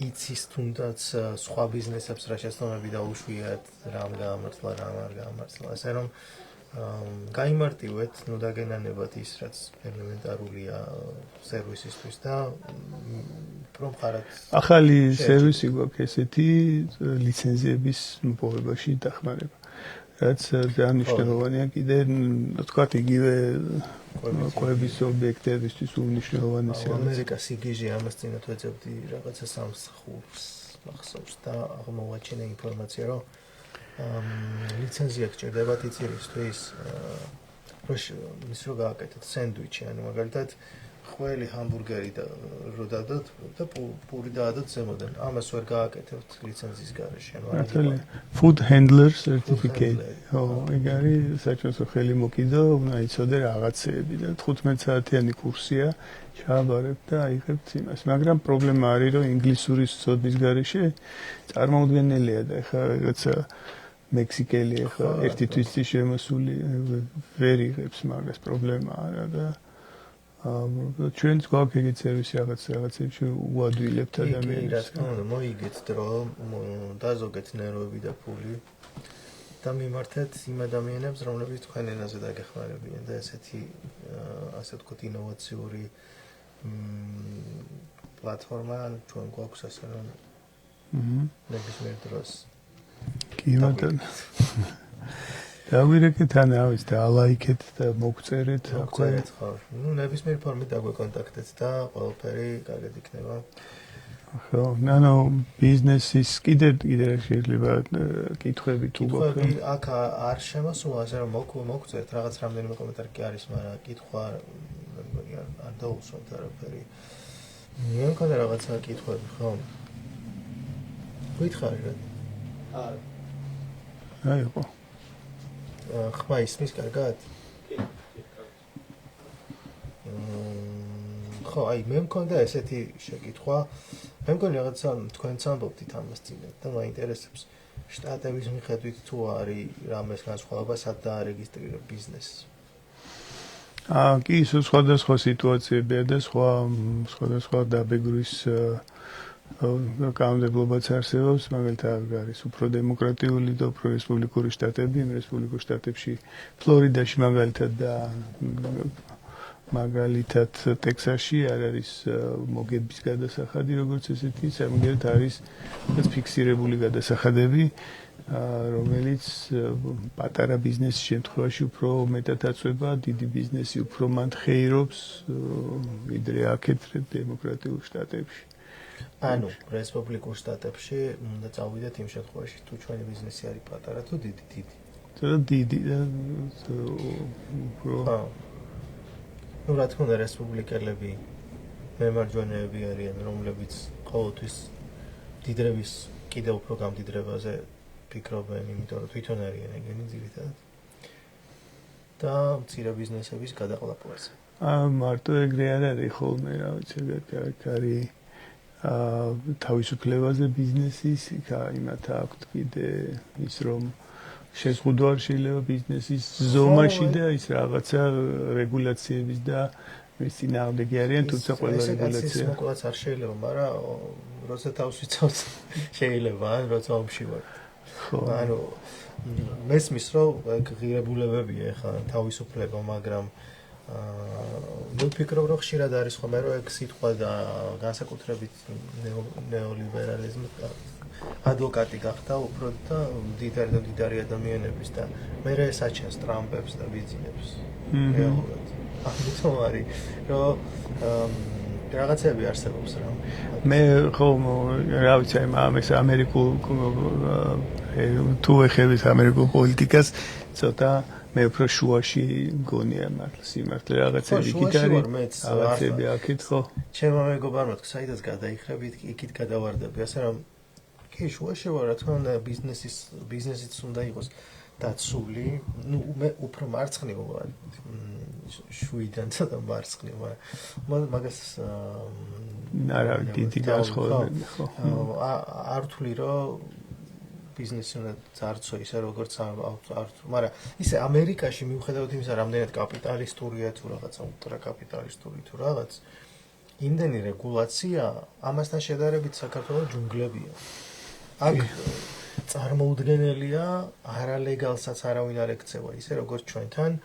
A: იცის თუნდაც სხვა ბიზნესებს რა შეცდომები დაუშვიათ რამ გაამართლა რამ არ გაამართლა ასე რომ გაიმარტივეთ ნუ დაგენანებათ ის რაც ელემენტარულია სერვისისთვის და რომ ხარად
B: ახალი სერვისი გვაქვს ესეთი ლიცენზიების მოპოვებაში დახმარება რაც ძალიან მნიშვნელოვანია კიდე თქვათ იგივე კვების ობიექტებისთვის უნიშნელოვანესი
A: ამერიკა სიგიჟე ამას წინათ ვეძებდი რაღაცა სამსხურს მახსოვს და აღმოვაჩინე ინფორმაცია რომ ლიცენზია გჭირდებათ იცირისთვის რო გააკეთოთ სენდვიჩი ანუ მაგალითად ყველი ჰამბურგერი და რო დადოთ და პური დაადოთ ზემოდან ამას ვერ გააკეთებთ ლიცენზიის გარეშე
B: ანუ food handler certificate ეგ არის საჭიროა ხელი მოკიდო უნდა იცოდე რაღაცეები და 15 საათიანი კურსია ჩააბარებ და აიღებთ იმას მაგრამ პრობლემა არის რომ ინგლისურის ცოდნის გარეშე წარმოუდგენელია და ეხლა რაღაცა მექსიკელი ეხლა ერთი თვისის შემოსული ვერ იღებს მაგას პრობლემა არა და ჩვენც გვაქვს ეგეთი სერვისი რაღაცებში უადვილებთ ადამიანებს.
A: რა თქმა უნდა, მოიგეთ დრო, დაზოგეთ ნერვები და ფული და მიმართეთ იმ ადამიანებს, რომლებიც თქვენ ენაზე დაგეხმარებიან და ესეთი ასე ვთქვათ ინოვაციური პლატფორმა ჩვენ გვაქვს ასე რომ ნებისმიერ დროს
B: კი ბატონო დავირეკეთ ანავის და ალაიქეთ და მოგწერეთ
A: ხო ნუ ნებისმიერ ფორმით დაგვეკონტაქტეთ და ყველაფერი კარგად იქნება
B: ხო ნანო ბიზნესის კიდე შეიძლება კითხვები თუ
A: გქონდეთ აქ არ შემოსულა ასე რომ მოგწერთ რაღაც რამდენიმე კომენტარი კი არის მაგრამ კითხვა არ დაუსვამთ არაფერი მე მქონდა რაღაცა კითხვები ხო გითხარი რა
B: აი ხო
A: ხმა ისმის კარგად? ხო, აი მე მქონდა ესეთი შეკითხვა. მე მგონი რაღაცა თქვენც ამბობთ ამას წინათ და მაინტერესებს შტატების მიხედვით თუ არის რამეს განსხვავება სად დაარეგისტრირებ ბიზნესს.
B: კი, სხვადასხვა სიტუაციებია და სხვადასხვა დაბეგრვის კანონმდებლობაც არსებობს, მაგალითად არის უფრო დემოკრატიული და უფრო რესპუბლიკური შტატები, რესპუბლიკურ შტატებში ფლორიდაში მაგალითად ტექსასში არ არის მოგების გადასახადი, როგორც ესეთი, სამაგერად არის ფიქსირებული გადასახადები, რომელიც პატარა ბიზნესის შემთხვევაში უფრო მეტად აწვება, დიდი ბიზნესი უფრო მან ხეირობს, ვიდრე აქეთ დემოკრატიულ შტატებში.
A: ანუ რესპუბლიკურ შტატებში უნდა წავიდეთ იმ შემთხვევაში თუ ჩვენი ბიზნესი არის პატარა თუ დიდი.
B: დიდი და
A: ნუ რა თქმა უნდა რესპუბლიკელები მემარჯვენეები არიან რომლებიც ყოველთვის დიდრების კიდევ უფრო გამდიდრებაზე ფიქრობენ იმიტომ რომ თვითონ არიან ეგენი ძირითადად და მცირე ბიზნესების გადაყლაპვაზე
B: მარტო ეგრე არ არის ხოლმე რა ვიცი არის თავისუფლებაზე ბიზნესის იმათ აქვთ კიდე ის რომ შეზღუდვა შეიძლება ბიზნესის ზომაში და ის რაღაცა რეგულაციების და მის წინააღმდეგი არიან, თუმცა ყველა რეგულაცია.
A: მოკლაც არ შეიძლება, მაგრამ როცა თავს ვიცავთ შეიძლება, როცა ომში ვარ.
B: ხო.
A: ანუ მესმის რომ ღირებულებებია ხა თავისუფლება, მაგრამ მე ვფიქრობ რომ ხშირად არის ხოლმე რომ ეგ სიტყვა და განსაკუთრებით ნეოლიბერალიზმი ადვოკატი გახდა უფრო და მდიდარი ადამიანების და მე ეს აჩენს ტრამპებს და ბიზნესებს. რეალურად. ამიტომ არის რომ რაღაცები არსებობს რა.
B: მე ხო რა ვიცი ამას ამერიკულ თუ ეხებით ამერიკულ პოლიტიკას ცოტა მე უფრო შუაში მგონია მართლა სიმართლე რაღაცები იქით არის რაღაცები აქეთ ხო
A: ჩემმა მეგობარმა თქვა საიდანაც გადაიხრებით იქით გადავარდები ასე რომ კი შუაში ვარ რა თქმა უნდა ბიზნესიც უნდა იყოს დაცული ნუ მე უფრო მარცხნივ ვარ შუიდან ცოტა მარცხნივ მაგრამ მაგას
B: არა დიდი განსხვავებები ხო
A: არ ვთვლი რომ ბიზნესი უნდა ძარცო ისე როგორც მაგრამ ისე ამერიკაში მიუხედავად იმისა რამდენად კაპიტალისტურია თუ რაღაცა ულტრაკაპიტალისტური თუ რაღაც იმდენი რეგულაცია ამასთან შედარებით საქართველოს ჯუნგლებია აქ წარმოუდგენელია არალეგალსაც არავინ არ ექცევა ისე როგორც ჩვენთან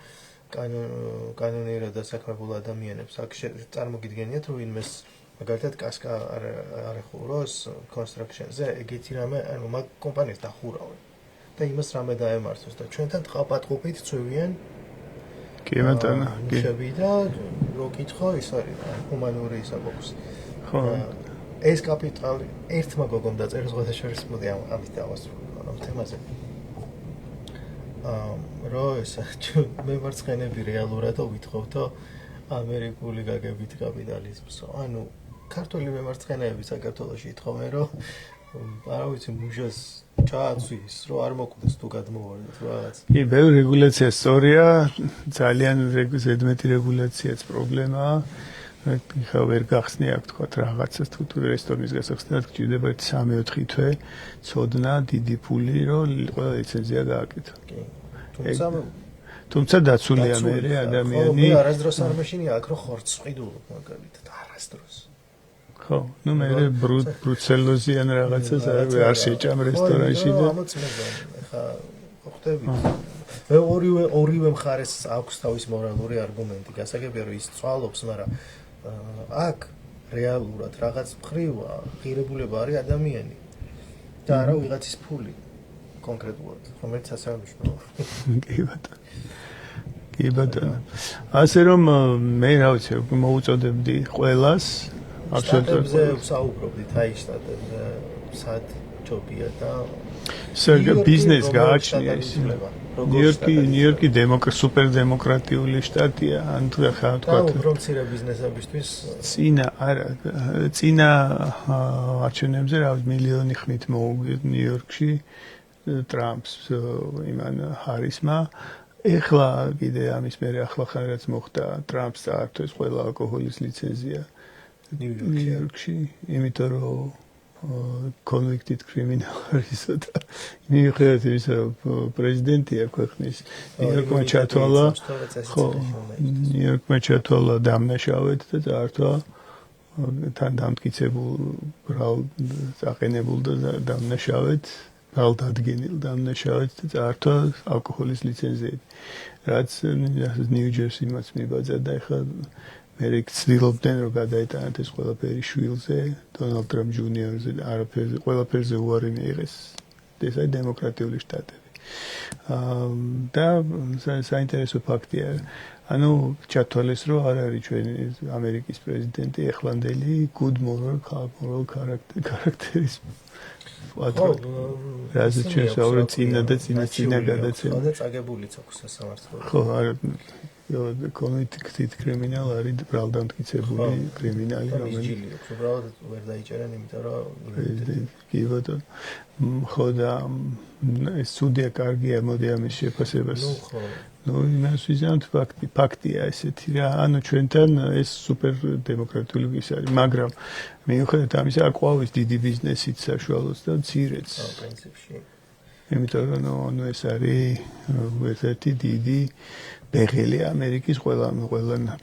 A: კანონიერად დასაქმებულ ადამიანებს აქ წარმოგიდგენიათ რომ ვინმეს მაგალითად კასკა არ ეხუროს კონსტრუქშენზე ეგეთი რამე ანუ მაგ კომპანიას დახურავენ და იმას რამე დაემართოს და ჩვენთან ტყაპატყუპით წვევიან
B: კი ბატონო კი
A: შევი და რო კითხო ის არის ჰუმანური ისა გვაქვს
B: ხო
A: ეს კაპიტალი ერთმა გოგომ დაწერა ზღვადაშორის მოდი ამით დავასრულო ამ თემაზე რო ეს მე მარცხენები რეალურად ვითხოვთო ამერიკული გაგებით კაპიტალიზმს ანუ ქართული მემარცხენეები საქართველოში ითხოვენ რომ არა ვიცი მუჟას ჩააცვის რომ არ მოკვდეს თუ გადმოვარდეთ რაღაც
B: კი ბევრი რეგულაცია სწორია ძალიან ზედმეტი რეგულაციაც პრობლემაა ხა ვერ გახსნი აქ თქვა რაღაცას თუ რესტორნის გასახსნელად გჭირდება 3-4 თვე ცოდნა დიდი ფული რომ ყველა ლიცენზია გააკეთო
A: კი
B: თუმცა დაცულია მე ადამიანი
A: ხო არასდროს არ მეშინია აქ რომ ხორცს ყიდულობ მაგალითად არასდროს
B: ხო ნუ მე ბრუცელოზიან რაღაცას არ შეჭამ რესტორანში და
A: ხა ხვდები მე ორივე მხარეს აქვს თავის მორალური არგუმენტი გასაგებია რომ ის წვალობს მაგრამ აქ რეალურად რაღაც მხრივ ღირებულება არის ადამიანი და არა ვიღაცის ფული კონკრეტულად რომელიც ასე მნიშვნელოვანია
B: კი ბატონო ასე რომ მე რა ვიცი მოუწოდებდი ყველას
A: აბსოლუტურად საუბრობდით აი შტატებზე სად ჯობია და
B: ბიზნეს გააჩნია ის ნიუ-იორკი სუპერ დემოკრატიული შტატია ან თუ ხა თქვა
A: უფრო მცირე ბიზნესებისთვის
B: წინა არჩევნებზე რა მილიონი ხმით მოუგეთ ნიუ-იორკში ტრამპს იმან ჰარისმა ეხლა კიდე ამის მერე ახლახან რაც მოხდა ტრამპს წაართვეს ყველა ალკოჰოლის ლიცენზია ნიუ-იორკში იმიტომ რომ convicted criminal არის და მიუხედავად იმისა რომ პრეზიდენტია ქვეყნის ნიუ-იორკმა ჩათვალა ხო ნიუ-იორკმა ჩათვალა დამნაშავედ და წაართვა თან დამტკიცებულ ბრალ წაყენებულ და დამნაშავედ ბრალდადგენილ დამნაშავედ და წაართვა ალკოჰოლის ლიცენზიები რაც ნიუ-ჯერსიმაც მიბაძა და ეხლა მე ცდილობდნენ რომ გადაეტანათ ეს ყველაფერი შვილზე დონალდ ტრამპ ჯუნიორზე არაფერზე ყველაფერზე უარი მიიღეს ეს არის დემოკრატიული შტატები და საინტერესო ფაქტია ანუ ჩათვალეს რომ არ არის ჩვენი ამერიკის პრეზიდენტი ეხლანდელი good moral characteris რაზე ჩვენ საუბრობთ წინა და წინა გადაცემა
A: და წაგებულიც აქვს სასამართლო
B: ხო არა convicted criminal არის ბრალდამტკიცებული კრიმინალი
A: რომელიც უბრალოდ ვერ დაიჭერენ იმიტომ რომ
B: კი ბატონო ხო და ეს სუდია კარგია მოდი ამის შეფასებას ნუ იმას ვიზამთ ფაქტია ესეთი რა ანუ ჩვენთან ეს სუპერ დემოკრატიული ის არის მაგრამ მიუხედავად ამისა აყვავის დიდი ბიზნესიც საშუალოც და მცირეც
A: პრინციპში
B: იმიტომ რომ ეს არის ერთ-ერთი დიდი ბეღელი ამერიკის ყველა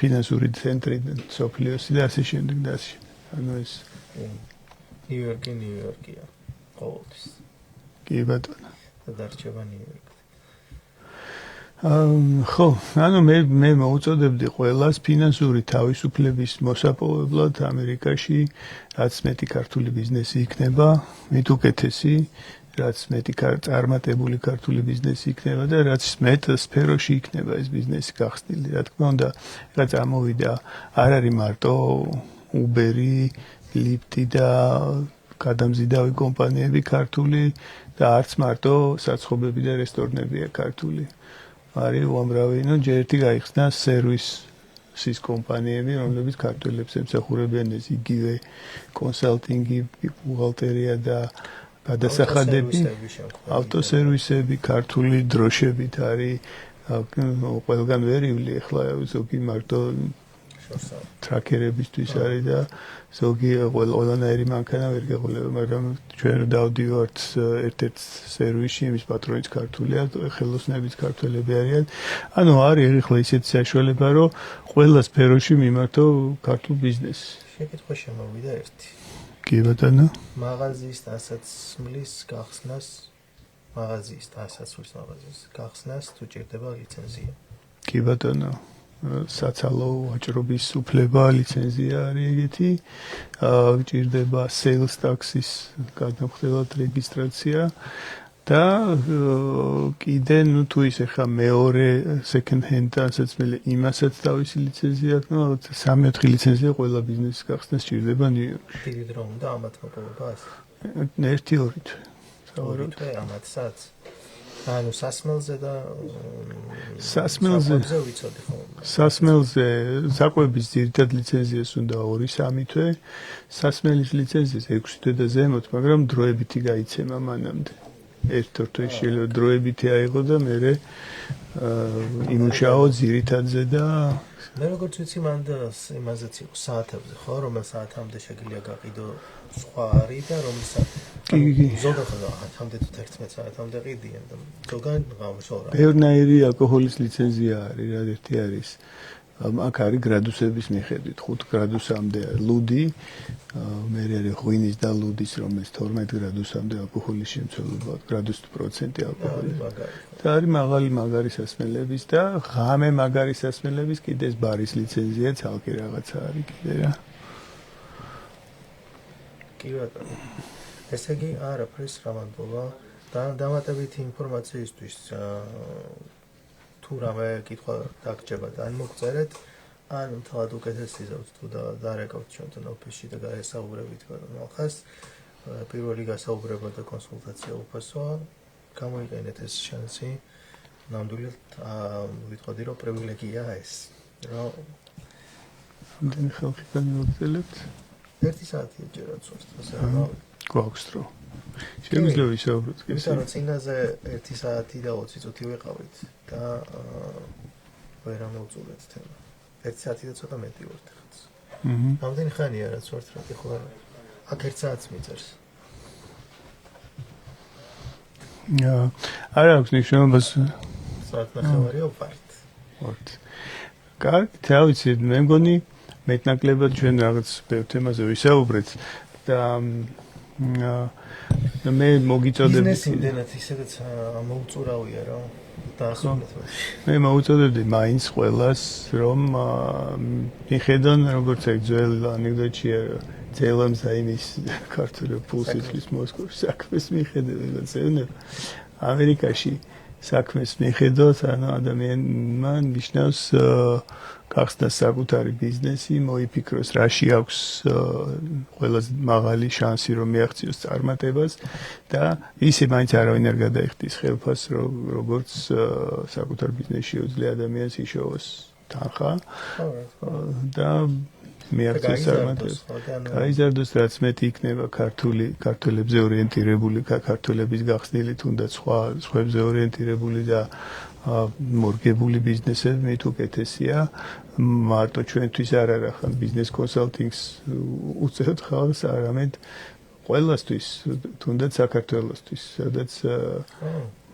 B: ფინანსური ცენტრი სოფლიოსი და ასე შემდეგ და ასე შემდეგ. ეს
A: ნიუ-იორკია ყოველთვის.
B: კი ბატონო.
A: და დარჩება ნიუ-იორკი.
B: ხო, მე მოუწოდებდი ყველას ფინანსური თავისუფლების მოსაპოვებლად ამერიკაში, რაც მეტი ქართული ბიზნესი იქნება, მით უკეთესი, რაც მეტი წარმატებული ქართული ბიზნესი იქნება და რაც მეტ სფეროში იქნება ეს ბიზნესი გახსნილი. რა თქმა უნდა, რაც ამოვიდა, არ არის მარტო Uber-ი, Lyft-ი და გადამზიდავი კომპანიები ქართული და არც მარტო საცხობები და რესტორნებია ქართული. არის უამრავი, ჯერ ერთი გაიხსნა სერვისის კომპანიები, რომლებიც ქართველებს ემსახურებიან ეს იგივე კონსალტინგი, ბუღალტერია და გადასახადები, ავტოსერვისები, ქართული დროშებით არის ყველგან ვერივლი, ახლა ზოგი მარტო ტრაქერებისთვის არის და ზოგი ყველანაირი მანქანა ვერ გეყოლება, მაგრამ ჩვენ დავდივართ ერთ-ერთ სერვისში, იმის პატრონიც ქართულია, ხელოსნებიც ქართველები არიან. არის ახლა ისეთი საშუალება, რომ ყველა სფეროში მიმართო ქართულ ბიზნესს.
A: შეკითხვა შემოვიდა ერთი.
B: კი ბატონო.
A: მაღაზიის დასაცმლის გახსნას თუ ჭირდება ლიცენზია?
B: კი ბატონო. საცალო ვაჭრობის უფლება, ლიცენზია არის ეგეთი. ჭირდება sales tax-ის გადამხდელად რეგისტრაცია და კიდე თუ ის ახლა მეორე second hand დასაცმელი იმასაც თავისი ლიცენზია აქვს, 3-4 ლიცენზია ყველა ბიზნესის გახსნას ჭირდება ნიუ-იორკში.
A: დიდი დრო უნდა ამათ მოპოვება ასე?
B: 1-2 თვე.
A: სავარაუდოდ ამათსაც. ანუ სასმელზე და
B: სასმელზე
A: ვიცოდი ხო?
B: სასმელზე საკვების ძირითად ლიცენზიას უნდა 2-3 თვე, სასმელის ლიცენზიას 6 თვე და ზემოთ, მაგრამ დროებითი გაიცემა მანამდე. ერთ-ორ თვეში შეიძლება დროებითი აიღო და მე იმუშაო ძირითადზე და
A: მე როგორც ვიცი მანდ იმაზეც იყო საათებზე ხო, რომელ საათამდე შეგიძლია გაყიდო სხვა არის და რომელსაც ზოგადად 10-მდე თუ 11 საათამდე ყიდიან და ზოგან გამოსორა.
B: ბევრნაირი ალკოჰოლის ლიცენზია არის, რა ერთი არის. აქ არის გრადუსების მიხედვით, 5 გრადუსამდე ლუდი, მე არის ღვინის და ლუდის, რომელიც 12 გრადუსამდე ალკოჰოლის შემცველობა, გრადუს პროცენტი ალკოჰოლის. და არის მაღალი მაგარი სასმელების და ღამე მაგარი სასმელების კიდე ეს ბარის ლიცენზია ცალკე რაღაცა არის კიდე რა.
A: კი ბატონო. ესე იგი არაფრის რა მანდობა და დამატებითი ინფორმაციისთვის თუ რამე კითხვა დაგჭება და ან მოგწერეთ ან თავად უკეთესი ზავთ თუ დარეკავთ ჩვენთან ოფისში და გაესაუბრებით ხას პირველი გასაუბრება და კონსულტაცია უფასოა გამოიყენეთ ეს შანსი ნამდვილად ვიტყოდი რომ პრივილეგია ეს რომ
B: ამდენი ხალხი განმოგწელებთ
A: 1 საათი ჯერაც ვართ
B: გვაქვს დრო შეგვიძლია ვისაუბროთ კი
A: ისე რომ წინაზე 1 საათი და 20 წუთი ვიყავით და ვერ ამოვწურეთ თემა 1 საათი და ცოტა მეტი ვართ ხაც ამდენი ხანია რაც ვართ რა ხო აქ 1 საათს მიწერს
B: არა აქვს ნიშნულობას
A: საათ ნახევარია ვართ
B: ვართ კარგი თავიცი მე მგონი მეტნაკლებად ჩვენ რაღაც ბევრ თემაზე ვისაუბრეთ და მე მოგიწოდებდი
A: ბიზნესი იმდენად ისედაც მოუწურავია რა დაასრულეთ
B: მე მოუწოდებდი მაინც ყველას რომ მიხედონ როგორც ეგ ძველი ანეკდოტია ძელამსა იმის ქართული ფულსის მოსკოვში საქმეს მიხედავენ ზეუნებ ამერიკაში საქმეს მიხედოთ ანუ ადამიანმა ნიშნავს გახსნა საკუთარი ბიზნესი მოიფიქროს რაში აქვს ყველაზე მაღალი შანსი რომ მიაღწიოს წარმატებას და ისე მაინც არავინ არ გადაიხდის ხელფას როგორც საკუთარ ბიზნესში შეუძლია ადამიანს იშოვოს თანხა და მიაღწიოს წარმატებას გაიზარდოს რაც მეტი იქნება ქართველებზე ორიენტირებული ქართველების გახსნილი თუნდაც სხვებზე ორიენტირებული და მორგებული ბიზნესები მით უკეთესია მარტო ჩვენთვის არ არა ხან ბიზნეს კონსალტინგს უწევთ ხალხს არამედ ყველასთვის, თუნდაც საქართველოსთვის, სადაც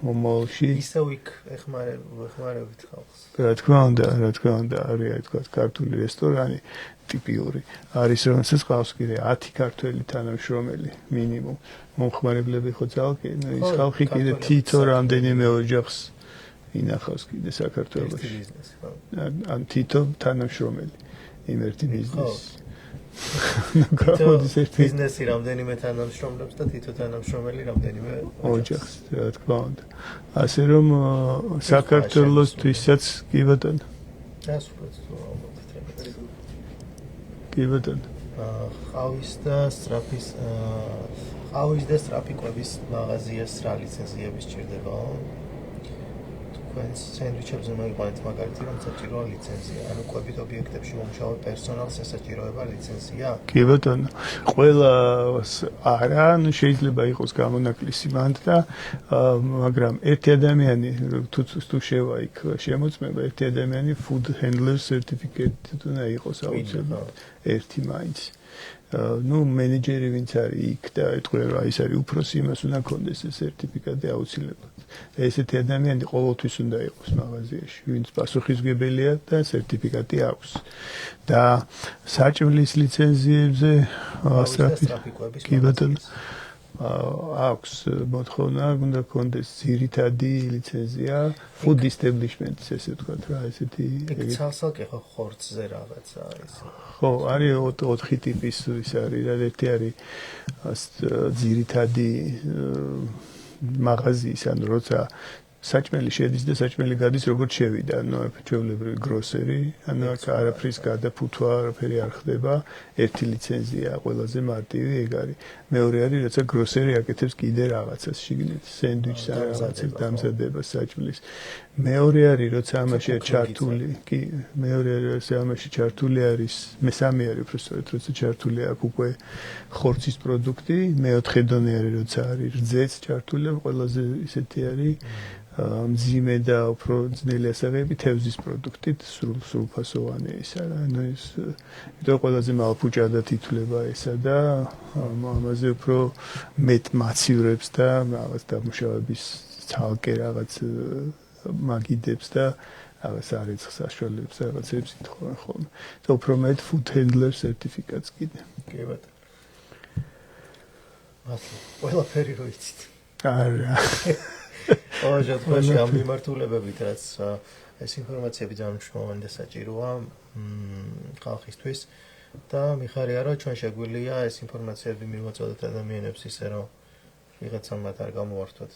B: მომავალში
A: ისევ იქ ეხმარებით ხალხს.
B: რა თქმა უნდა, არის თქვა ქართული რესტორანი ტიპიური. არის რომელსაც ყავს კიდე 10 ქართველი თანამშრომელი მინიმუმ. მომხმარებლები ხო ძალკი, ის ხალხი კიდე თითო რამდენიმე ოჯახს ინახავს კიდე საქართველოში. ან თითო თანამშრომელი იმ ერთი ბიზნესი.
A: ბიზნესი რამდენიმე თანამშრომლებს და თითო თანამშრომელი რამდენიმე
B: ოჯახს, რა თქმა უნდა. ასე რომ საქართველოსთვისაც კი ბატონო.
A: დასრულეთ თუ ალბათ ტრენერი.
B: კი ბატონო.
A: ყავის და სწრაფი კვების მაღაზიას რა ლიცენზიები სჭირდება? თქვენს სენდვიჩებზე მოიყვანეთ მაგალითი, რომ საჭიროა ლიცენზია, ანუ კვებით ობიექტებში მომუშავე პერსონალს ესაჭიროება ლიცენზია?
B: კი ბატონო, ყველა არა, ანუ შეიძლება იყოს გამონაკლისი მანდ და მაგრამ ერთი ადამიანი თუ შევა იქ შემოწმება, ერთი ადამიანი food handler certificate უნდა იყოს აუცილებლად, ერთი მაინც. ну მენეჯერი ვინც არის იქ და ეთქვია რომ ის არის უფროსი, იმას უნდა კონდეს ეს სერტიფიკატი აუცილებლად. ესეთი ადამიანი ყოველთვის უნდა იყოს მაღაზიაში, ვინც პასუხისმგებელია და სერტიფიკატი აქვს. და საჭმლის ლიცენზიებზე კი ბატონო აქვს მოთხოვნა, უნდა კონდეს ძირითადი ლიცენზია food establishment-ის, ესე ვთქვათ რა, ესეთი
A: ცალსაკე ხორცზე რაღაცა არის.
B: ხო, არის 4 ტიპის ის არის, რა ერთი არის ძირითადი მაღაზიის, ანუ როცა საჭმელი შედის და საჭმელი გადის როგორც შევიდა, ანუ ჩვეულებრივი გროსერი, ანუ აქ არაფრის გადაფუთვა, არაფერი არ ხდება, ერთი ლიცენზია ყველაზე მარტივი ეგ არის. მეორე არის, როცა გროსერი აკეთებს კიდე რაღაცას შიგნით, სენდვიჩს ან რაღაცას დამზადებას საჭმლის. მეორე არის, როცა ამაში ჩართული, კი, მეორე არის, როცა ამაში ჩართული არის, მესამე არის, უბრალოდ როცა ჩართული აქვს უკვე ხორცის პროდუქტი, მეოთხე დონე არის, როცა არის რძეც ჩართული, ყველაზე ისეთი არის მძიმე და უფრო ძნელი ასაღები თევზის პროდუქტით სრულფასოვანი ისა რა, ანუ ეს იმიტომ ყველაზე მალფუჭადად ითვლება ესა და ამაზე უფრო მეტ მაცივრებს და რაღაც დამუშავების ცალკე რაღაც მაგიდებს და რაღაც არიცხს საშუალებს რაღაცებს ითხოვენ ხოლმე. და უფრო მეტ food handler certificate-ს კიდე.
A: კი ბატონო. ასე, ყველაფერი რო იცით.
B: არა.
A: ოღონდ ამ მიმართულებებით რაც ეს ინფორმაციები ძალიან მნიშვნელოვანი და საჭიროა ხალხისთვის და მიხარია რომ ჩვენ შეგვიძლია ეს ინფორმაციები მივაწოდოთ ადამიანებს ისე რომ ვიღაცამ მათ არ გამოვართოთ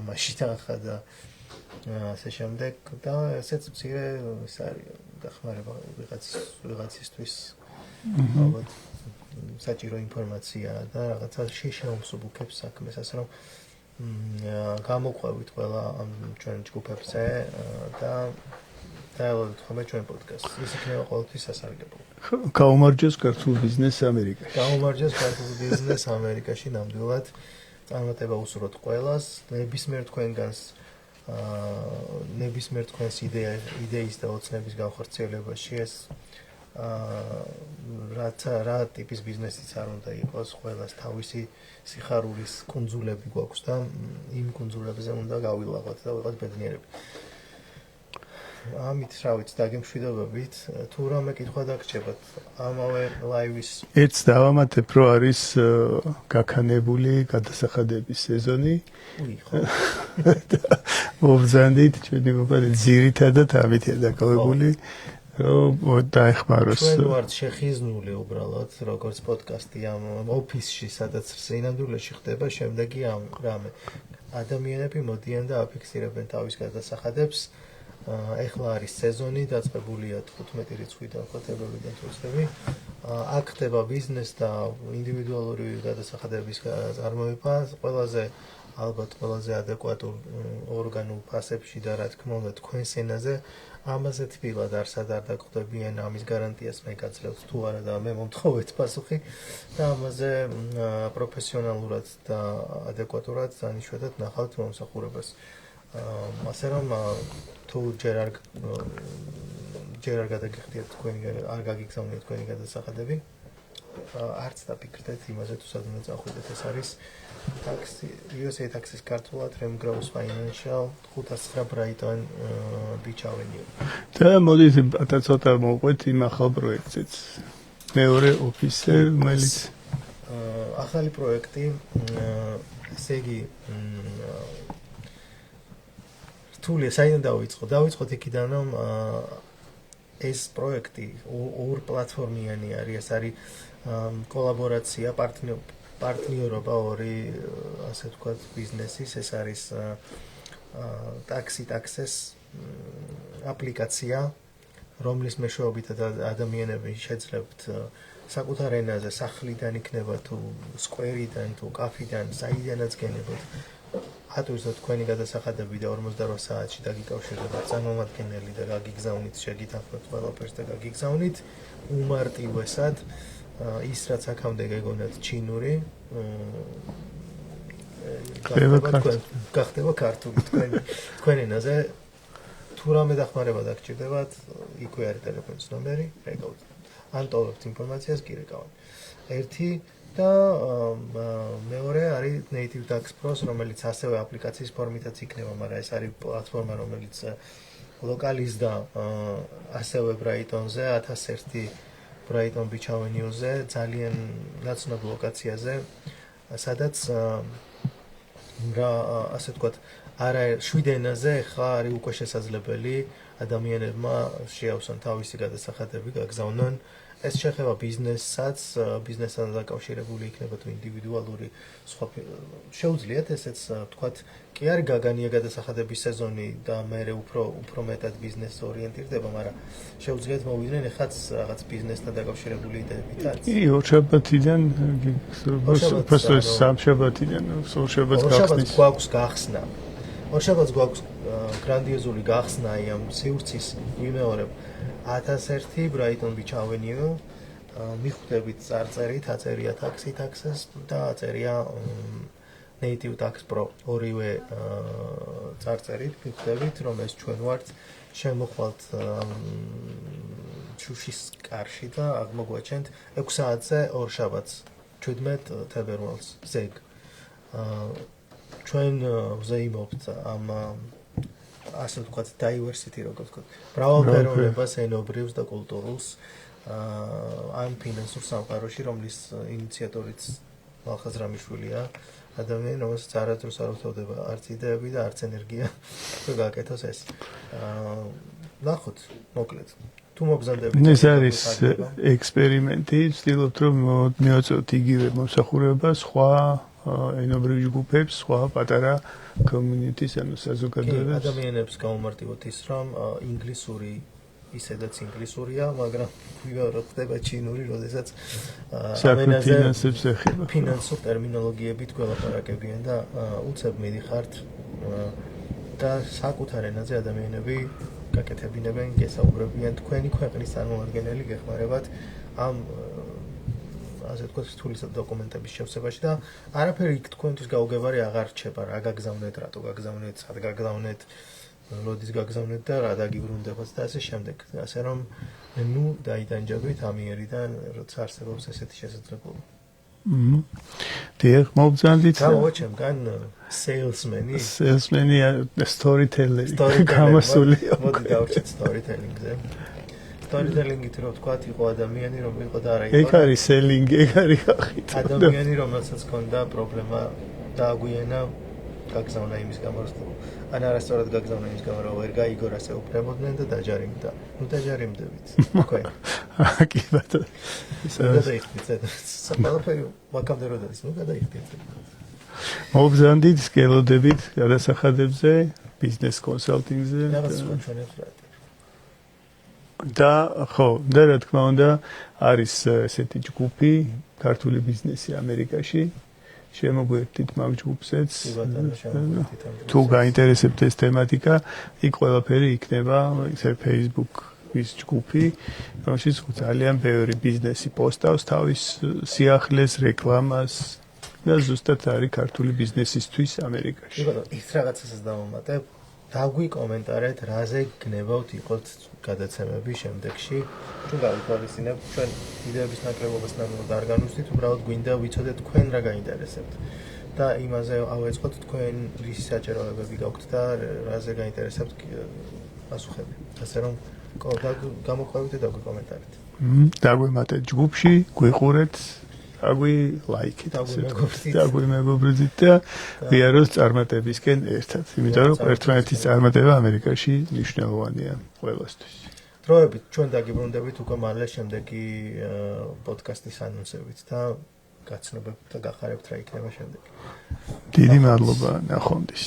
A: ამაში თანხა და ასე შემდეგ და ესეც მცირე ის არის დახმარება ვიღაცისთვის ალბათ საჭირო ინფორმაცია და რაღაცა შეშეომსუბუქებს საქმეს ასე რომ გამოყვებით ყველა ამ ჩვენ ჯგუფებზე და დაელოდეთ ხოლმე ჩვენ პოდკასტს. ის იქნება ყოველთვის სასარგებლო.
B: გაუმარჯოს ქართულ ბიზნესს ამერიკაში.
A: გაუმარჯოს ქართულ ბიზნესს ამერიკაში ნამდვილად. წარმატება უსურვოთ ყველას, ნებისმიერ თქვენს იდეის და ოცნების განხორციელებაში ეს რა ტიპის ბიზნესიც არ უნდა იყოს, ყველას თავისი სიხარულის კუნძულები გვაქვს და იმ კუნძულებზე უნდა გავილაღოთ და ვიყოთ ბედნიერები. ამით რა ვიცი, დაგემშვიდობებით, თუ რამე კითხვა დაგრჩებათ ამავე ლაივის
B: ერთს დავამატებ, რომ არის გაქანებული გადასახადების სეზონი.
A: ხო.
B: მოვზანდით ჩვენი მოკალე ძირითადად ამითია დაკავებული. რომ დაეხმაროს.
A: ჩვენ ვართ შეხიზნული უბრალოდ, როგორც პოდკასტი ამ ოფისში, სადაც სინამდვილეში ხდება შემდეგი ამ რამე. ადამიანები მოდიან და აფიქსირებენ თავის გადასახადებს. ეხლა არის სეზონი, დაწყებულია 15 რიცხვიდან ხოთებებიდან თურქები. აქ ხდება ბიზნეს და ინდივიდუალური გადასახადების წარმოება, ალბათ ყველაზე ადეკვატურ ორგანულ ფასებში და რა თქმა უნდა თქვენს ენაზე. ამაზე თბილად არსად არ დაგხვდებიან, ამის გარანტიას მე გაძლევთ თუ არა და მე მომთხოვეთ პასუხი და ამაზე პროფესიონალურად და ადეკვატურად დანიშნოთ ნახავთ მომსახურებას. ასე რომ თუ ჯერ არ გადაგიხდიათ თქვენი არ გაგიგზავნიათ თქვენი გადასახადები, არც დაფიქრდეთ იმაზე თუ სად უნდა წახვიდეთ. ეს არის USA Taxis ქართულად Remgrows Financial 509 Brighton Beach Avenue.
B: და მოდით ცოტა მოვყვეთ იმ ახალ პროექტზეც. მეორე ოფისზე, რომელიც
A: ახალი პროექტი, ესე იგი რთულია, საიდან დავიწყოთ? დავიწყოთ იქიდან, რომ ეს პროექტი ორ პლატფორმიანი არის, ეს არის კოლაბორაცია, პარტნიორობა ორი, ასე ვთქვათ, ბიზნესის, ეს არის Taxis აპლიკაცია, რომლის მეშვეობითაც ადამიანები შეძლებთ საკუთარ ენაზე სახლიდან იქნება თუ სკვერიდან თუ კაფიდან, საიდანაც გენებოთ. ატვირთოთ თქვენი გადასახადები და 48 საათში დაგიკავშირებთ წარმომადგენელი და გაგიგზავნით, შეგითანხმებთ ყველაფერს და გაგიგზავნით უმარტივესად ის რაც აქამდე გეგონათ ჩინური გახდება ქართული თქვენ ენაზე თუ რამე დახმარება დაგჭირდებათ იქვე არის ტელეფონის ნომერი რეკავთ ან ტოვებთ ინფორმაციას კი რეკავთ ერთი და მეორე არის Native Tax Pros, რომელიც ასევე აპლიკაციის ფორმითაც იქნება, მაგრამ ეს არის პლატფორმა, რომელიც ლოკალიზდა ასევე Brighton-ზე, 1001 Brighton Beach Avenue-ზე, ძალიან ნაცნობ ლოკაციაზე, სადაც ასე ვთქვათ, არა 7 ენაზე ხა არის უკვე შესაძლებელი ადამიანებმა შეავსონ თავისი გადასახადები, გაგზავნონ ეს შეხება ბიზნესსაც, ბიზნესთან დაკავშირებული იქნება თუ ინდივიდუალური სხვა შეუძლიათ ესეც ვთქვათ, კი არის გაგანია გადასახადების სეზონი და მე უფრო მეტად ბიზნეს ორიენტირდება, მაგრამ შეუძლიათ მოვიდნენ ეხაც რაღაც ბიზნესთან დაკავშირებული იდეებითაც.
B: კი, ორშაბათიდან, უბრალოდ სამშაბათიდან, ორშაბათს გახსნის.
A: გვაქვს გახსნა. ორშაბათს გვაქვს გრანდიოზული გახსნა ამ სივრცის ვიმეორებ 1001 Brighton Beach Avenue მიხვდებით წარწერით, აწერია Taxis და აწერია Native Tax Pro ორივე წარწერით მიხვდებით, რომ ეს ჩვენ ვართ შემოხვალთ შუშის კარში და აღმოგვაჩენთ 6 საათზე ორშაბათს 17 თებერვალს ზეგ ჩვენ ვზეიმობთ ამ ასე ვთქვათ diversity როგორც ვთქვათ მრავალფეროვნებას ენობრივს და კულტურულს ამ ფინანსურ სამყაროში რომლის ინიციატორიც მალხაზ რამიშვილია ადამიანი რომელსაც არასდროს არ უთხოვდება არც იდეები და არც ენერგია რომ გააკეთოს ეს ნახოთ მოკლედ თუ მოგზადებით
B: ეს არის ექსპერიმენტი ვცდილობთ რომ მივაწვევთ იგივე მომსახურება სხვა ენობრივ ჯგუფებს, სხვა პატარა communities, ანუ საზოგადოებებს.
A: ადამიანებს გამომარტივოთ ის, რომ ინგლისური ისედაც ინგლისურია, მაგრამ ვიღარო ხდება ჩინური, როდესაც
B: ფინანსებს ეხება.
A: ფინანსურ ტერმინოლოგიებით გველაპარაკებიან და უცებ მიდიხართ და საკუთარ ენაზე ადამიანები გაკეთებინებენ, გესაუბრებიან თქვენი ქვეყნის წარმომადგენელი გეხმარებათ ამ ასე თქვა რთული დოკუმენტების შევსებაში და არაფერი თქვენთვის გაუგებარი აღარ რჩება რა გაგზავნეთ, რატო გაგზავნეთ, სად გაგზავნეთ, როდის გაგზავნეთ და რა დაგიბრუნდებათ და ასე შემდეგ. ასე რომ ნუ დაიტანჯებით ამიერიდან, როცა არსებობს ესეთი შესაძლებლობა.
B: დიახ, მოგზანდით.
A: გავუჩემგან salesman-ი.
B: Salesman-ი storyteller-ი. გამოსული.
A: მოდი დავუჩეთ storytelling-ზე. storytelling-ით რო ვთქვათ, იყო ადამიანი, რომ იყო და არა იყო.
B: ეგ არის selling, ეგ არის ხახით.
A: ადამიანი, რომელსაც ჰქონდა პრობლემა დააგვიანა, გაგზავნა იმის გამო, რომ ან არასწორად გაგზავნა იმის გამო, რომ ვერ გაიგო რა შეუპრებოდნენ და დაჯარიმდა. ნუ დაჯარიმდებით. თქვენ.
B: კი ბატონო.
A: გადაიხდით. ყველაფერი მაგამდე როდესაც ნუ გადაიხდით.
B: მოგზანდით, სკელოდებით გადასახადებზე, ბიზნეს კონსალტინგზე.
A: რაღაც სხვა ჩვენებს რა.
B: და ხო, და რა თქმა უნდა, არის ესეთი ჯგუფი, ქართული ბიზნესი ამერიკაში. შემოგვერთით მაგ ჯგუფზეც. თუ გაინტერესებთ ეს თემატიკა, იქ ყველაფერი იქნება, ესე Facebook-ის ჯგუფი, რომელშიც ძალიან ბევრი ბიზნესი პოსტავს თავის სიახლეს, რეკლამას და ზუსტად არის ქართული ბიზნესისთვის ამერიკაში.
A: ის რაღაცასაც დავამატებ. დაგვიკომენტარეთ, რაზე გნებავთ იყოთ გადაცემები შემდეგში. Ჩვენ გავითვალისწინებთ, ჩვენ ვიდეოების ნაკლებობას ნამდვილად არ განვიცდით, უბრალოდ გვინდა ვიცოდეთ თქვენ რა გაინტერესებთ. და იმაზე ავეწყოთ თქვენ რის საჭიროებები გაქვთ და რაზე გაინტერესებთ პასუხები. ასე რომ გამოყვებით და დაგვიკომენტარეთ.
B: დაგვემატეთ ჯგუფში, გვიყურეთ, ლაიქით, დაგვიმეგობრდით და ვიაროთ წარმატებისკენ ერთად. იმიტომ რომ ერთმანეთის წარმატება ამერიკაში მნიშვნელოვანია ყველასთვის.
A: დროებით ჩვენ დაგიბრუნდებით უკვე მალე შემდეგი პოდკასტის ანონსებით და გაცნობებთ და გახარებთ რა იქნება შემდეგ.
B: დიდი მადლობა, ნახვამდის.